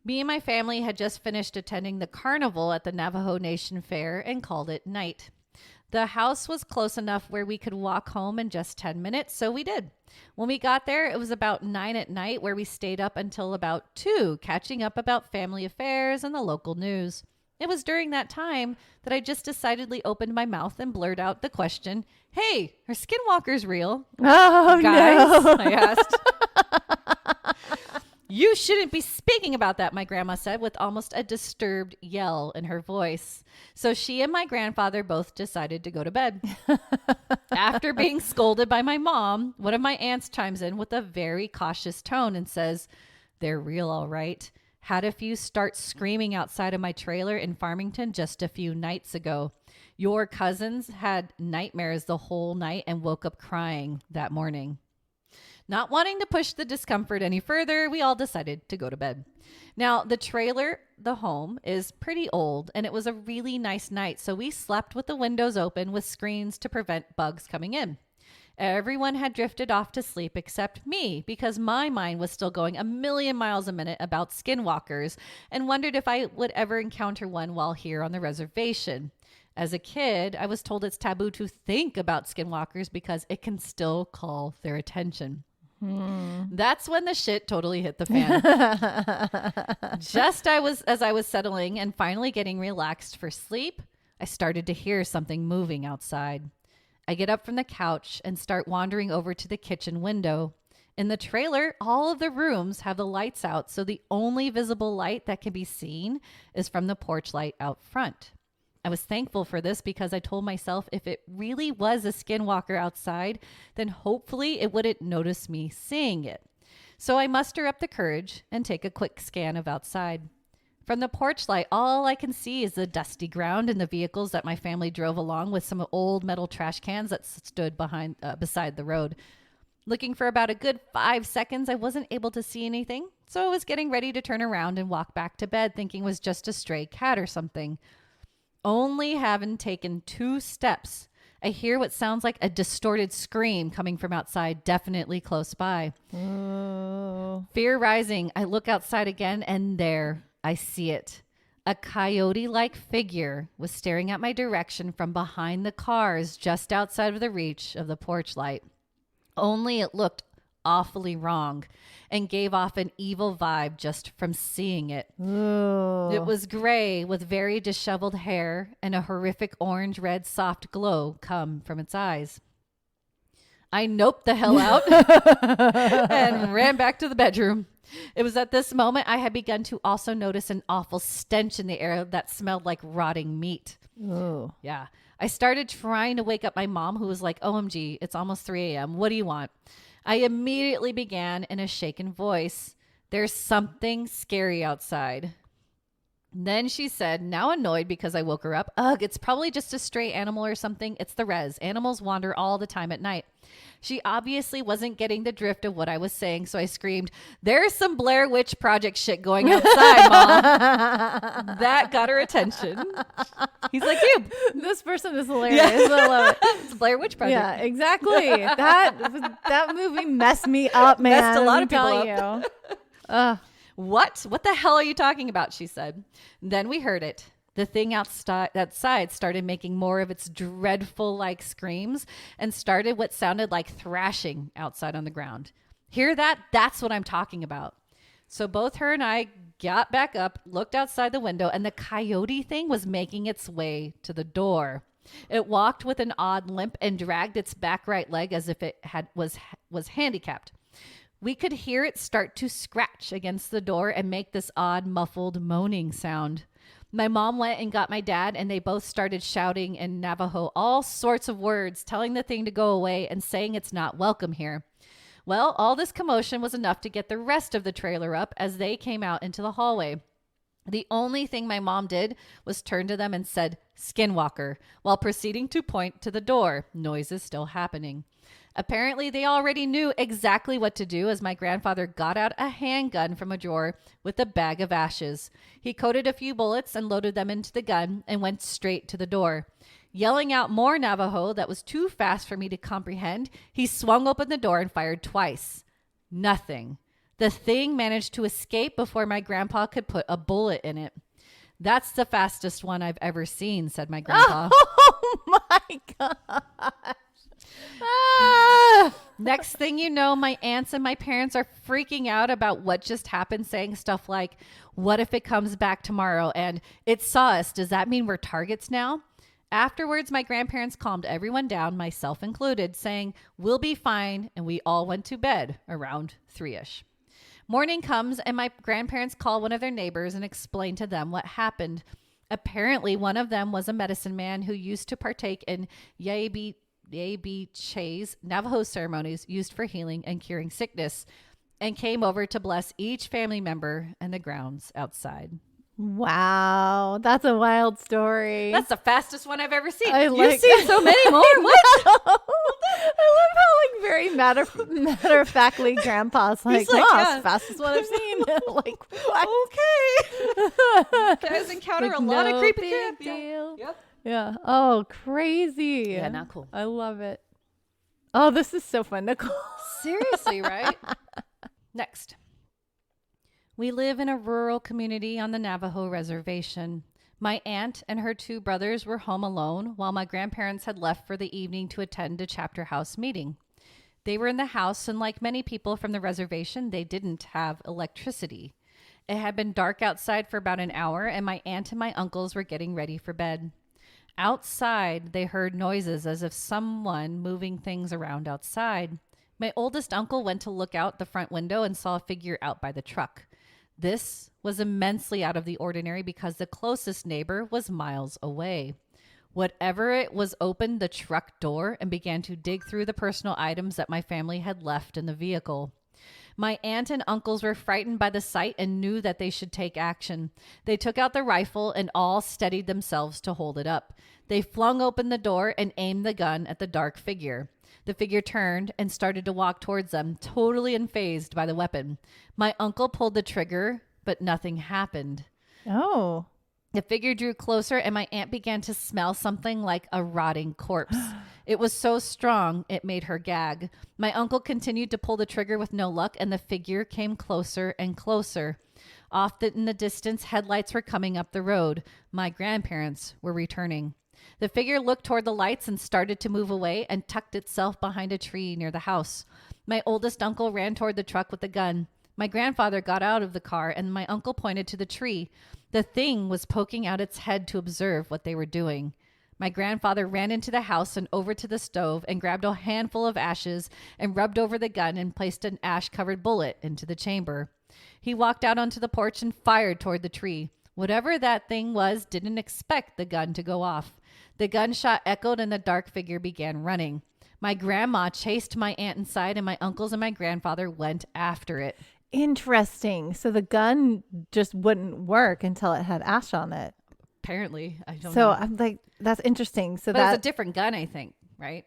Me and my family had just finished attending the carnival at the Navajo Nation Fair and called it night. The house was close enough where we could walk home in just 10 minutes, so we did. When we got there, it was about 9 at night, where we stayed up until about 2, catching up about family affairs and the local news. It was during that time that I just decidedly opened my mouth and blurted out the question, "Hey, are skinwalkers real?" Oh, guys, no. I asked. "You shouldn't be speaking about that," my grandma said with almost a disturbed yell in her voice. So she and my grandfather both decided to go to bed. After being scolded by my mom, one of my aunts chimes in with a very cautious tone and says, "They're real, all right. Had a few start screaming outside of my trailer in Farmington just a few nights ago. Your cousins had nightmares the whole night and woke up crying that morning." Not wanting to push the discomfort any further, we all decided to go to bed. Now, the trailer, the home, is pretty old, and it was a really nice night, so we slept with the windows open with screens to prevent bugs coming in. Everyone had drifted off to sleep except me, because my mind was still going a million miles a minute about skinwalkers and wondered if I would ever encounter one while here on the reservation. As a kid, I was told it's taboo to think about skinwalkers because it can still call their attention. That's when the shit totally hit the fan. Just as I was settling and finally getting relaxed for sleep, I started to hear something moving outside. I get up from the couch and start wandering over to the kitchen window. In the trailer, all of the rooms have the lights out, so the only visible light that can be seen is from the porch light out front. I was thankful for this because I told myself if it really was a skinwalker outside, then hopefully it wouldn't notice me seeing it. So I muster up the courage and take a quick scan of outside. From the porch light, all I can see is the dusty ground and the vehicles that my family drove along with some old metal trash cans that stood beside the road. Looking for about a good 5 seconds, I wasn't able to see anything, so I was getting ready to turn around and walk back to bed, thinking it was just a stray cat or something. Only having taken 2 steps, I hear what sounds like a distorted scream coming from outside, definitely close by. Oh. Fear rising, I look outside again, and there I see it. A coyote-like figure was staring at my direction from behind the cars just outside of the reach of the porch light. Only it looked awfully wrong and gave off an evil vibe just from seeing it. Ooh. It was gray with very disheveled hair and a horrific orange-red soft glow come from its eyes. I noped the hell out and ran back to the bedroom. It was at this moment I had begun to also notice an awful stench in the air that smelled like rotting meat. Ooh. Yeah. I started trying to wake up my mom, who was like, "OMG, it's almost 3 a.m. What do you want?" I immediately began in a shaken voice, "There's something scary outside." Then she said, now annoyed because I woke her up, "Ugh, it's probably just a stray animal or something. It's the res. Animals wander all the time at night." She obviously wasn't getting the drift of what I was saying, so I screamed, "There's some Blair Witch Project shit going outside, Mom." That got her attention. He's like, "You." This person is hilarious. Yeah. I love it. It's Blair Witch Project. Yeah, exactly. That movie messed me up, man. Messed a lot of people up. What the hell are you talking about?" she said. Then we heard it. The thing outside started making more of its dreadful like screams and started what sounded like thrashing outside on the ground. Hear that? That's what I'm talking about. So both her and I got back up, looked outside the window, and the coyote thing was making its way to the door. It walked with an odd limp and dragged its back right leg as if it was handicapped. We could hear it start to scratch against the door and make this odd muffled moaning sound. My mom went and got my dad, and they both started shouting in Navajo all sorts of words, telling the thing to go away and saying it's not welcome here. Well, all this commotion was enough to get the rest of the trailer up as they came out into the hallway. The only thing my mom did was turn to them and said, "Skinwalker," while proceeding to point to the door. Noises still happening. Apparently, they already knew exactly what to do as my grandfather got out a handgun from a drawer with a bag of ashes. He coated a few bullets and loaded them into the gun and went straight to the door. Yelling out more Navajo that was too fast for me to comprehend, he swung open the door and fired twice. Nothing. The thing managed to escape before my grandpa could put a bullet in it. That's the fastest one I've ever seen, said my grandpa. Oh my gosh. Next thing you know, my aunts and my parents are freaking out about what just happened, saying stuff like, what if it comes back tomorrow? And it saw us. Does that mean we're targets now? Afterwards, my grandparents calmed everyone down, myself included, saying, we'll be fine. And we all went to bed around 3-ish. Morning comes and my grandparents call one of their neighbors and explain to them what happened. Apparently, one of them was a medicine man who used to partake in Che's Navajo ceremonies used for healing and curing sickness, and came over to bless each family member and the grounds outside. Wow, that's a wild story. That's the fastest one I've ever seen. You've seen so many more. What? I love how matter of factly grandpa's like, like, wow, yeah. it's the fastest one I've seen. Like, what? Okay. Guys encounter Like, a lot of creepy big kids. deal. Yep. Yeah. Oh, crazy. Yeah, not cool. I love it. Oh, this is so fun, Nicole. Seriously, right? Next. We live in a rural community on the Navajo reservation. My aunt and her 2 brothers were home alone while my grandparents had left for the evening to attend a chapter house meeting. They were in the house, and like many people from the reservation, they didn't have electricity. It had been dark outside for about an hour, and my aunt and my uncles were getting ready for bed. Outside, they heard noises as if someone moving things around outside. My oldest uncle went to look out the front window and saw a figure out by the truck. This was immensely out of the ordinary because the closest neighbor was miles away. Whatever it was opened the truck door and began to dig through the personal items that my family had left in the vehicle. My aunt and uncles were frightened by the sight and knew that they should take action. They took out the rifle and all steadied themselves to hold it up. They flung open the door and aimed the gun at the dark figure. The figure turned and started to walk towards them, totally unfazed by the weapon. My uncle pulled the trigger, but nothing happened. Oh. The figure drew closer and my aunt began to smell something like a rotting corpse. It was so strong, it made her gag. My uncle continued to pull the trigger with no luck, and the figure came closer and closer. Off in the distance, headlights were coming up the road. My grandparents were returning. The figure looked toward the lights and started to move away and tucked itself behind a tree near the house. My oldest uncle ran toward the truck with the gun. My grandfather got out of the car and my uncle pointed to the tree. The thing was poking out its head to observe what they were doing. My grandfather ran into the house and over to the stove and grabbed a handful of ashes and rubbed over the gun and placed an ash-covered bullet into the chamber. He walked out onto the porch and fired toward the tree. Whatever that thing was didn't expect the gun to go off. The gunshot echoed and the dark figure began running. My grandma chased my aunt inside and my uncles and my grandfather went after it. Interesting. So the gun just wouldn't work until it had ash on it. Apparently. I don't know. So I'm like, that's interesting. So but it was a different gun, I think, right?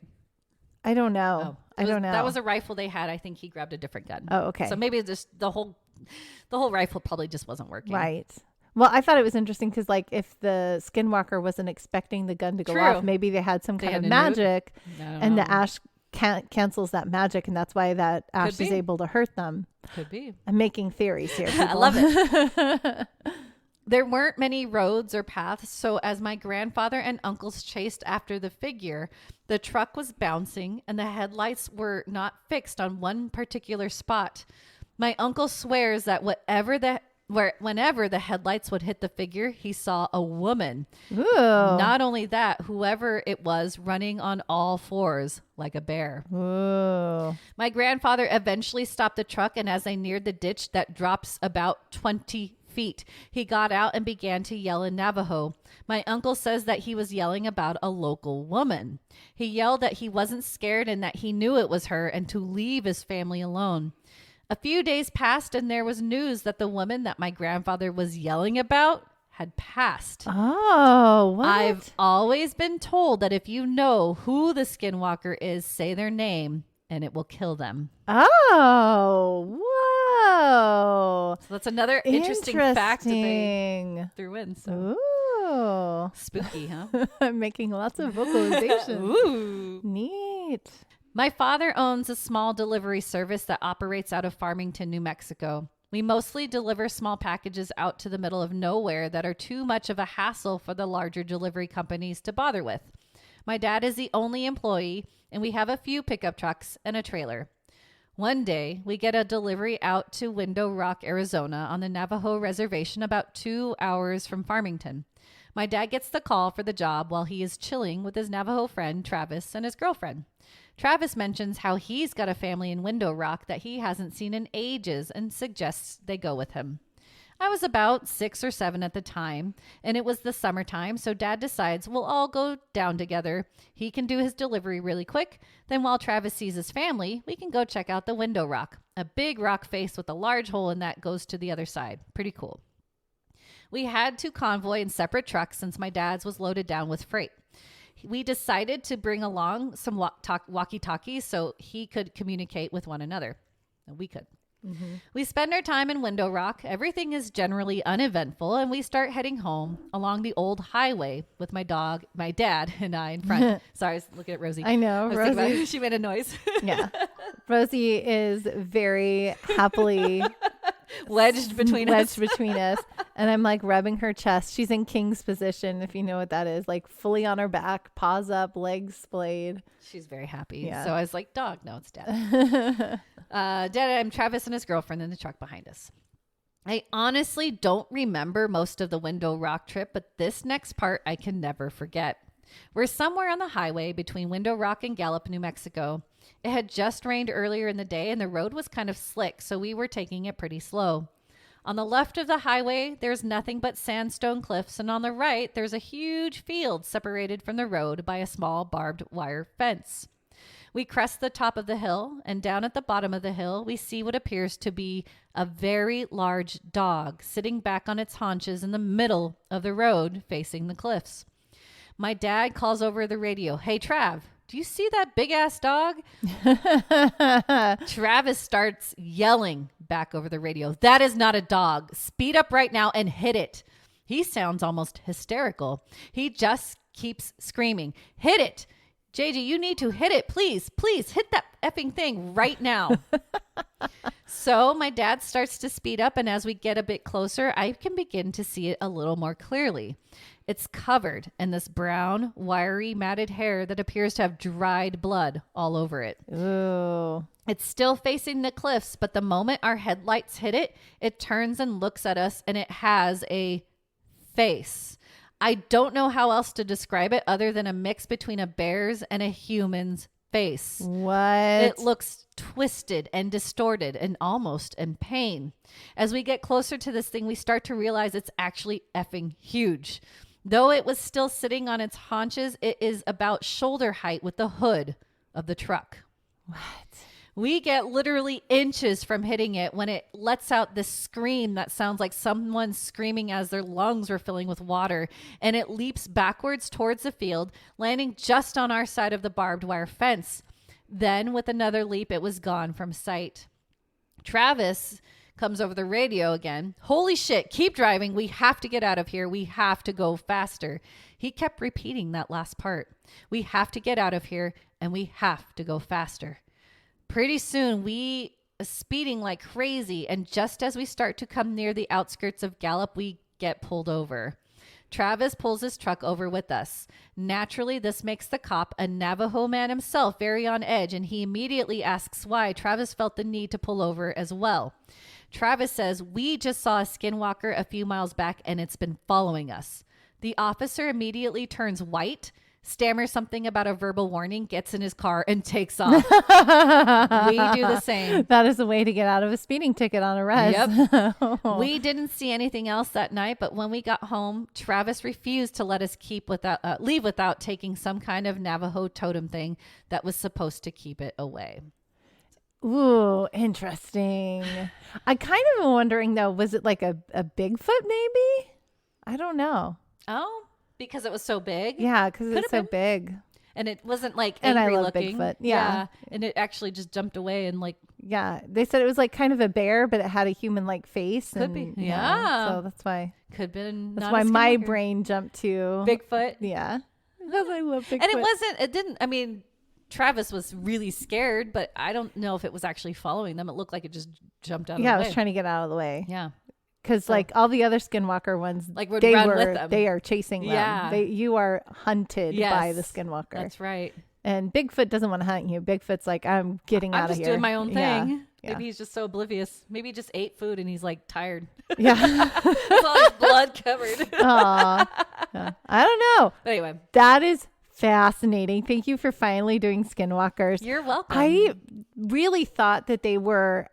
I don't know. I don't know. That was a rifle they had. I think he grabbed a different gun. Oh, okay. So maybe just the whole rifle probably just wasn't working. Right. Well, I thought it was interesting because, like, if the Skinwalker wasn't expecting the gun to go off, maybe they had some kind of magic, and the ash cancels that magic, and that's why that ash is able to hurt them. Could be. I'm making theories here, people. I love it. There weren't many roads or paths, so as my grandfather and uncles chased after the figure, the truck was bouncing and the headlights were not fixed on one particular spot. My uncle swears that whenever the headlights would hit the figure, he saw a woman. Ooh. Not only that, whoever it was running on all fours like a bear. Ooh. My grandfather eventually stopped the truck, and as they neared the ditch that drops about 20 feet, he got out and began to yell in Navajo. My uncle says that he was yelling about a local woman. He yelled that he wasn't scared and that he knew it was her and to leave his family alone. A few days passed and there was news that the woman that my grandfather was yelling about had passed. Oh, what? I've always been told that if you know who the Skinwalker is, say their name and it will kill them. Oh, whoa. So that's another interesting fact that they threw in. So. Ooh. Spooky, huh? I'm making lots of vocalizations. Ooh. Neat. My father owns a small delivery service that operates out of Farmington, New Mexico. We mostly deliver small packages out to the middle of nowhere that are too much of a hassle for the larger delivery companies to bother with. My dad is the only employee, and we have a few pickup trucks and a trailer. One day, we get a delivery out to Window Rock, Arizona on the Navajo Reservation about 2 hours from Farmington. My dad gets the call for the job while he is chilling with his Navajo friend, Travis, and his girlfriend. Travis mentions how he's got a family in Window Rock that he hasn't seen in ages and suggests they go with him. I was about 6 or 7 at the time, and it was the summertime, so Dad decides we'll all go down together. He can do his delivery really quick. Then while Travis sees his family, we can go check out the Window Rock, a big rock face with a large hole in that goes to the other side. Pretty cool. We had to convoy in separate trucks since my dad's was loaded down with freight. We decided to bring along some walkie-talkies so he could communicate with one another. We could. Mm-hmm. We spend our time in Window Rock. Everything is generally uneventful, and we start heading home along the old highway with my dad, and I in front. Sorry, I was looking at Rosie. I know, Rosie. She made a noise. Yeah. Rosie is very happily wedged between us. And I'm like rubbing her chest. She's in king's position, if you know what that is, like fully on her back, paws up, legs splayed. She's very happy. Yeah. So I was like, dog, no, it's Dad. Dad, I'm Travis and his girlfriend in the truck behind us. I honestly don't remember most of the Window Rock trip, but this next part I can never forget. We're somewhere on the highway between Window Rock and Gallup, New Mexico. It had just rained earlier in the day and the road was kind of slick, so we were taking it pretty slow. On the left of the highway, there's nothing but sandstone cliffs, and on the right, there's a huge field separated from the road by a small barbed wire fence. We crest the top of the hill, and down at the bottom of the hill, we see what appears to be a very large dog sitting back on its haunches in the middle of the road facing the cliffs. My dad calls over the radio, "Hey, Trav, do you see that big ass dog?" Travis starts yelling back over the radio, "That is not a dog. Speed up right now and hit it." He sounds almost hysterical. He just keeps screaming, "Hit it. JJ, you need to hit it. Please, please hit that effing thing right now." So my dad starts to speed up, and as we get a bit closer, I can begin to see it a little more clearly. It's covered in this brown, wiry, matted hair that appears to have dried blood all over it. Ooh. It's still facing the cliffs, but the moment our headlights hit it, it turns and looks at us, and it has a face. I don't know how else to describe it other than a mix between a bear's and a human's face. What? It looks twisted and distorted and almost in pain. As we get closer to this thing, we start to realize it's actually effing huge. Though it was still sitting on its haunches, it is about shoulder height with the hood of the truck. What? We get literally inches from hitting it when it lets out this scream that sounds like someone screaming as their lungs were filling with water, and it leaps backwards towards the field, landing just on our side of the barbed wire fence. Then, with another leap, it was gone from sight. Travis comes over the radio again. "Holy shit, keep driving. We have to get out of here. We have to go faster." He kept repeating that last part. "We have to get out of here, and we have to go faster." Pretty soon, we are speeding like crazy, and just as we start to come near the outskirts of Gallup, we get pulled over. Travis pulls his truck over with us. Naturally, this makes the cop, a Navajo man himself, very on edge, and he immediately asks why Travis felt the need to pull over as well. Travis says, "We just saw a skinwalker a few miles back, and it's been following us." The officer immediately turns white, stammers something about a verbal warning, gets in his car, and takes off. We do the same. That is a way to get out of a speeding ticket on a res. Yep. We didn't see anything else that night, but when we got home, Travis refused to let us leave without taking some kind of Navajo totem thing that was supposed to keep it away. Ooh, interesting. I kind of am wondering, though, was it like a Bigfoot maybe? I don't know. Oh, because it was so big? Yeah, because it's so big. And it wasn't like and angry I love looking. Bigfoot. Yeah. And it actually just jumped away and like. Yeah. They said it was like kind of a bear, but it had a human-like face. Could be. Yeah. So that's why. Could have been. That's why my brain jumped to Bigfoot. Yeah. Because I love Bigfoot. And it didn't, I mean, Travis was really scared, but I don't know if it was actually following them. It looked like it just jumped out of the way. Yeah, I was trying to get out of the way. Yeah. Because like all the other Skinwalker ones, like would run with them. They are chasing them. Yeah. You are hunted by the Skinwalker. That's right. And Bigfoot doesn't want to hunt you. Bigfoot's like, I'm getting out of here. I'm just doing my own thing. Yeah. Maybe he's just so oblivious. Maybe he just ate food and he's like tired. Yeah. It's all his blood covered. Yeah. I don't know. But anyway. That is fascinating. Thank you for finally doing Skinwalkers. You're welcome. I really thought that they were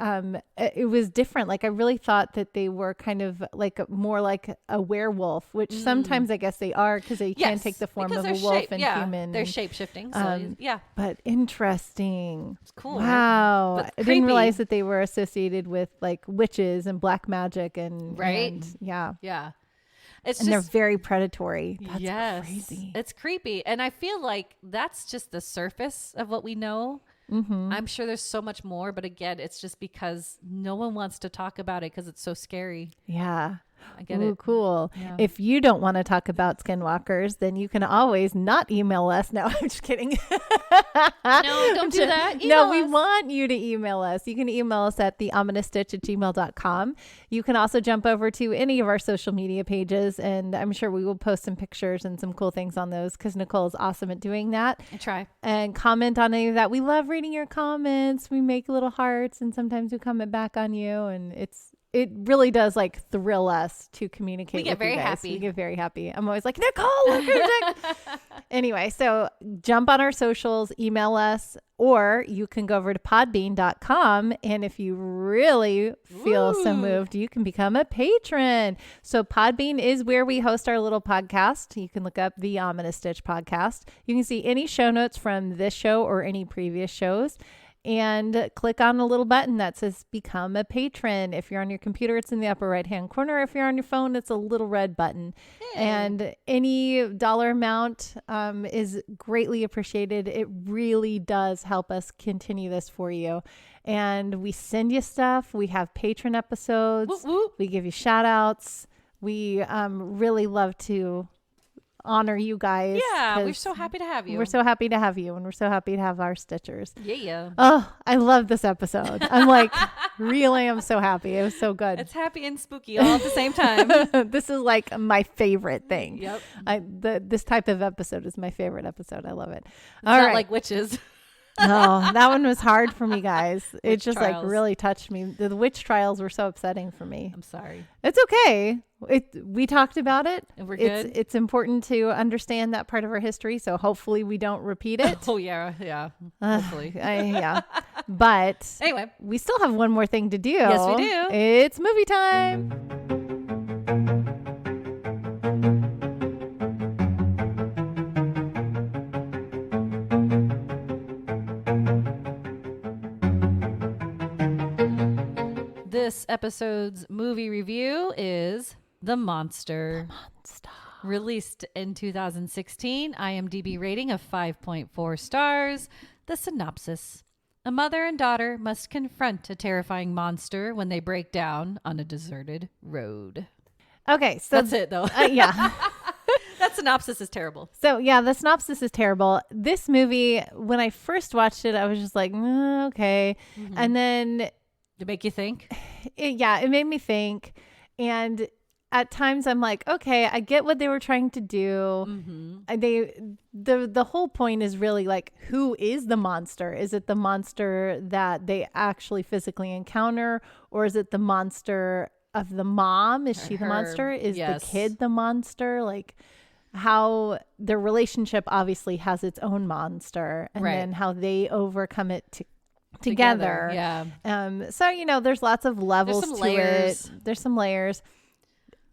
it was different. Like I really thought that they were kind of like more like a werewolf, which sometimes I guess they are because they can take the form of a wolf and human. They're shape shifting. So but interesting. It's cool. Wow. But I didn't realize that they were associated with like witches and black magic and Yeah. They're very predatory. That's crazy. It's creepy. And I feel like that's just the surface of what we know. Mm-hmm. I'm sure there's so much more, but again, it's just because no one wants to talk about it because it's so scary. Yeah. I get it. Cool. Yeah. If you don't want to talk about Skinwalkers, then you can always not email us. No, I'm just kidding. No, don't do that. We want you to email us. You can email us at theominousstitch@gmail.com. You can also jump over to any of our social media pages, and I'm sure we will post some pictures and some cool things on those because Nicole is awesome at doing that. I try. And comment on any of that. We love reading your comments. We make little hearts, and sometimes we comment back on you, and it really does like thrill us to communicate. We get very happy. We get very happy. I'm always like, Nicole, look at Anyway, so jump on our socials, email us, or you can go over to podbean.com. And if you really feel so moved, you can become a patron. So Podbean is where we host our little podcast. You can look up the Ominous Stitch podcast. You can see any show notes from this show or any previous shows. And click on the little button that says become a patron. If you're on your computer, it's in the upper right hand corner. If you're on your phone, it's a little red button. Hey. And any dollar amount is greatly appreciated. It really does help us continue this for you. And we send you stuff. We have patron episodes. Whoop, whoop. We give you shout outs. We really love to honor you guys. Yeah, we're so happy to have you. We're so happy to have you, and we're so happy to have our stitchers. Yeah. Oh, I love this episode. I'm like, really, I'm so happy. It was so good. It's happy and spooky all at the same time. This is like my favorite thing. Yep. This type of episode is my favorite episode. I love it. It's all not like witches. No, that one was hard for me, guys. It just trials. like really touched me. The witch trials were so upsetting for me. I'm sorry. It's okay. We talked about it. And we're good. It's important to understand that part of our history. So hopefully we don't repeat it. Oh yeah. Hopefully. Yeah. But anyway, we still have one more thing to do. Yes, we do. It's movie time. This episode's movie review is The Monster. Released in 2016, IMDb rating of 5.4 stars. The synopsis. A mother and daughter must confront a terrifying monster when they break down on a deserted road. Okay, so that's it though. Yeah. That synopsis is terrible. So yeah, the synopsis is terrible. This movie, when I first watched it, I was just like, okay. Mm-hmm. And then to make you think? It made me think. And at times I'm like, okay, I get what they were trying to do. Mm-hmm. The whole point is really like, who is the monster? Is it the monster that they actually physically encounter? Or is it the monster of the mom? Is she the monster? Is the kid the monster? Like how their relationship obviously has its own monster. And then how they overcome it together. Yeah. So, there's lots of levels to layers. It. There's some layers.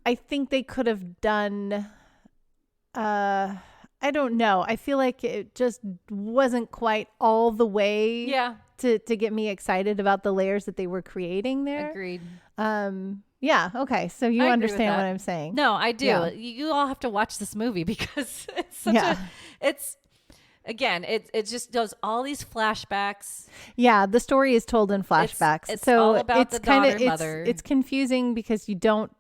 I think they could have done, I don't know. I feel like it just wasn't quite all the way to get me excited about the layers that they were creating there. Agreed. Yeah. Okay. So you understand what I'm saying. No, I do. Yeah. You all have to watch this movie because it's such Again, it just does all these flashbacks. Yeah, the story is told in flashbacks. It's all about the daughter, mother. It's confusing because you don't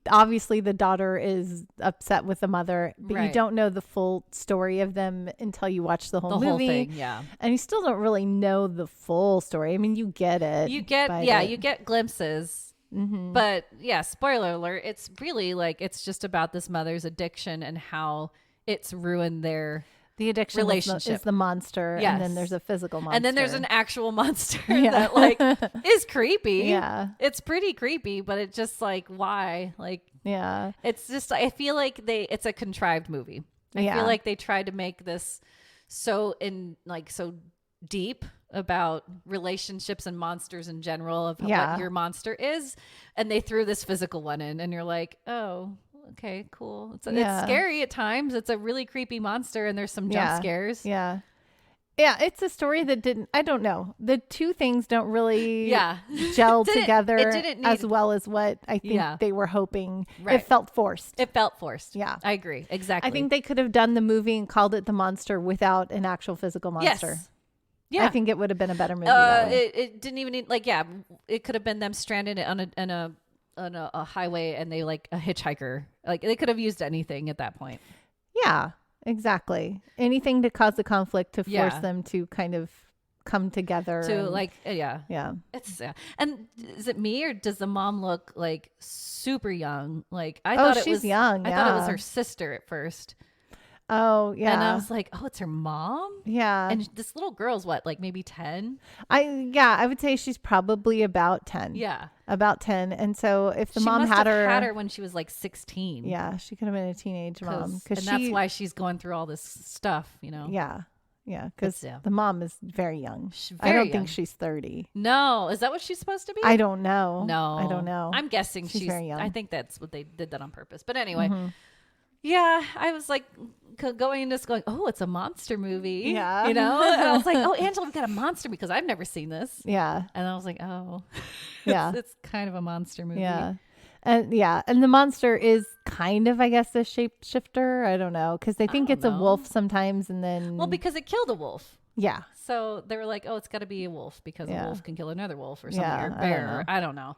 obviously the daughter is upset with the mother, but you Right. don't know the full story of them until you watch the whole movie. whole thing, yeah. And you still don't really know the full story. I mean, you get it. You get glimpses. Mm-hmm. But yeah, spoiler alert, it's really like it's just about this mother's addiction and how it's ruined their The addiction relationship. is the monster, Yes. and then there's a physical monster. And then there's an actual monster Yeah. that like is creepy. Yeah. It's pretty creepy, but it's just like, why? Like, Yeah. it's just, I feel like it's a contrived movie. I Yeah. feel like they tried to make this so deep about relationships and monsters in general of Yeah. what your monster is. And they threw this physical one in and you're like, oh, okay, cool. It's scary at times. It's a really creepy monster and there's some jump scares. Yeah. Yeah, it's a story that I don't know. The two things don't really gel together as well as what I think they were hoping. Right. It felt forced. Yeah. I agree. Exactly. I think they could have done the movie and called it The Monster without an actual physical monster. Yes. Yeah. I think it would have been a better movie. That way. It didn't even need, it could have been them stranded on a highway and they like a hitchhiker. Like they could have used anything at that point. Yeah, exactly. Anything to cause the conflict to force them to kind of come together. Yeah. It's and is it me or does the mom look like super young? Like I thought she's young. I thought it was her sister at first. Oh yeah. And I was like, oh, it's her mom. Yeah. And this little girl's what, like maybe 10? I would say she's probably about 10. Yeah. About 10. And so if the she mom must had have her when she was like 16. Yeah, she could have been a teenage mom. And that's why she's going through all this stuff, you know? Yeah. Yeah. Because the mom is very young. I don't think she's 30. No. Is that what she's supposed to be? I don't know. No. I don't know. I'm guessing she's very young. I think that's what they did that on purpose. But anyway. Yeah, I was like going into this going, oh, it's a monster movie. Yeah. You know? And I was like, oh, Angela, we've got a monster because I've never seen this. Yeah. And I was like, oh. Yeah. It's kind of a monster movie. Yeah. And the monster is kind of, I guess, a shapeshifter. I don't know. Because they think it's a wolf sometimes and then. Well, because it killed a wolf. Yeah. So they were like, oh, it's got to be a wolf because a wolf can kill another wolf or something. Yeah, Or a bear. I don't know.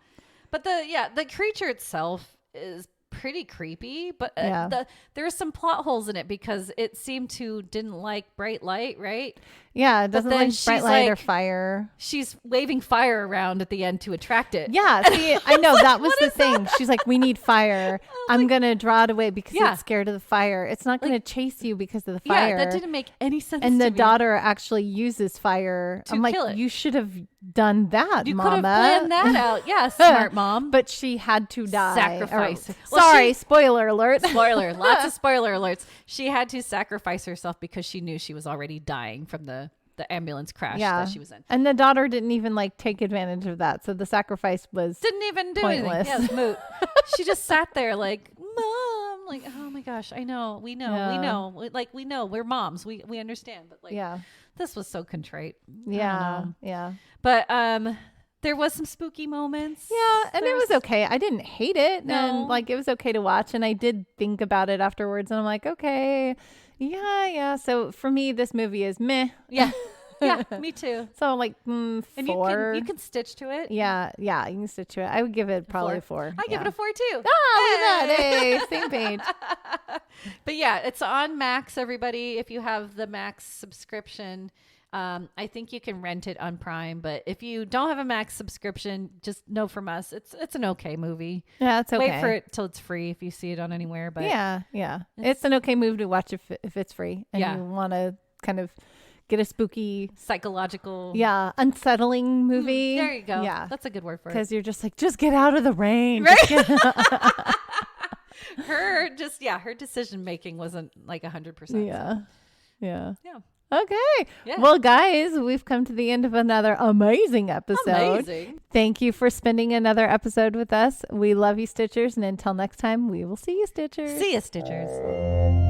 But the creature itself is pretty creepy, but there are some plot holes in it because it seemed to didn't like bright light, right? Yeah, it doesn't like bright light or fire. She's waving fire around at the end to attract it. Yeah, see, I know that was the thing. She's like, we need fire. I'm going to draw it away because it's scared of the fire. It's not going to chase you because of the fire. Yeah, that didn't make any sense and to the me. daughter actually uses fire. I'm like, kill it. you should have done that, You Mama. could have planned that out. Yeah, smart mom. But she had to die. Sacrifice. Sorry, spoiler alert. Spoiler. Lots of spoiler alerts. She had to sacrifice herself because she knew she was already dying from the ambulance crash that she was in. And the daughter didn't even like take advantage of that. So the sacrifice didn't even do pointless. anything. Yeah, moot. She just sat there like, Mom, like, oh my gosh, I know, we know, like we know, we're moms, we understand, but like, this was so contrite. Yeah. But there was some spooky moments. Yeah, and it was okay. I didn't hate it, No. and like it was okay to watch. And I did think about it afterwards, and I'm like, okay, yeah. So for me, this movie is meh. Yeah, yeah, me too. So like 4. And you can stitch to it. Yeah, you can stitch to it. I would give it probably a 4. I give it a 4 too. Oh, look at that! Hey, same page. But yeah, it's on Max. Everybody, if you have the Max subscription. I think you can rent it on Prime, but if you don't have a Max subscription, just know from us, it's an okay movie. Yeah, it's okay. Wait for it till it's free if you see it on anywhere. But yeah, it's an okay movie to watch if it's free and you want to kind of get a spooky, psychological, unsettling movie. There you go. Yeah, that's a good word for it. Because you're just like, just get out of the rain, right? Her decision making wasn't like 100%. Yeah. Okay. Yeah. Well, guys, we've come to the end of another amazing episode. Thank you for spending another episode with us. We love you, Stitchers. And until next time, we will see you, Stitchers. See you, Stitchers.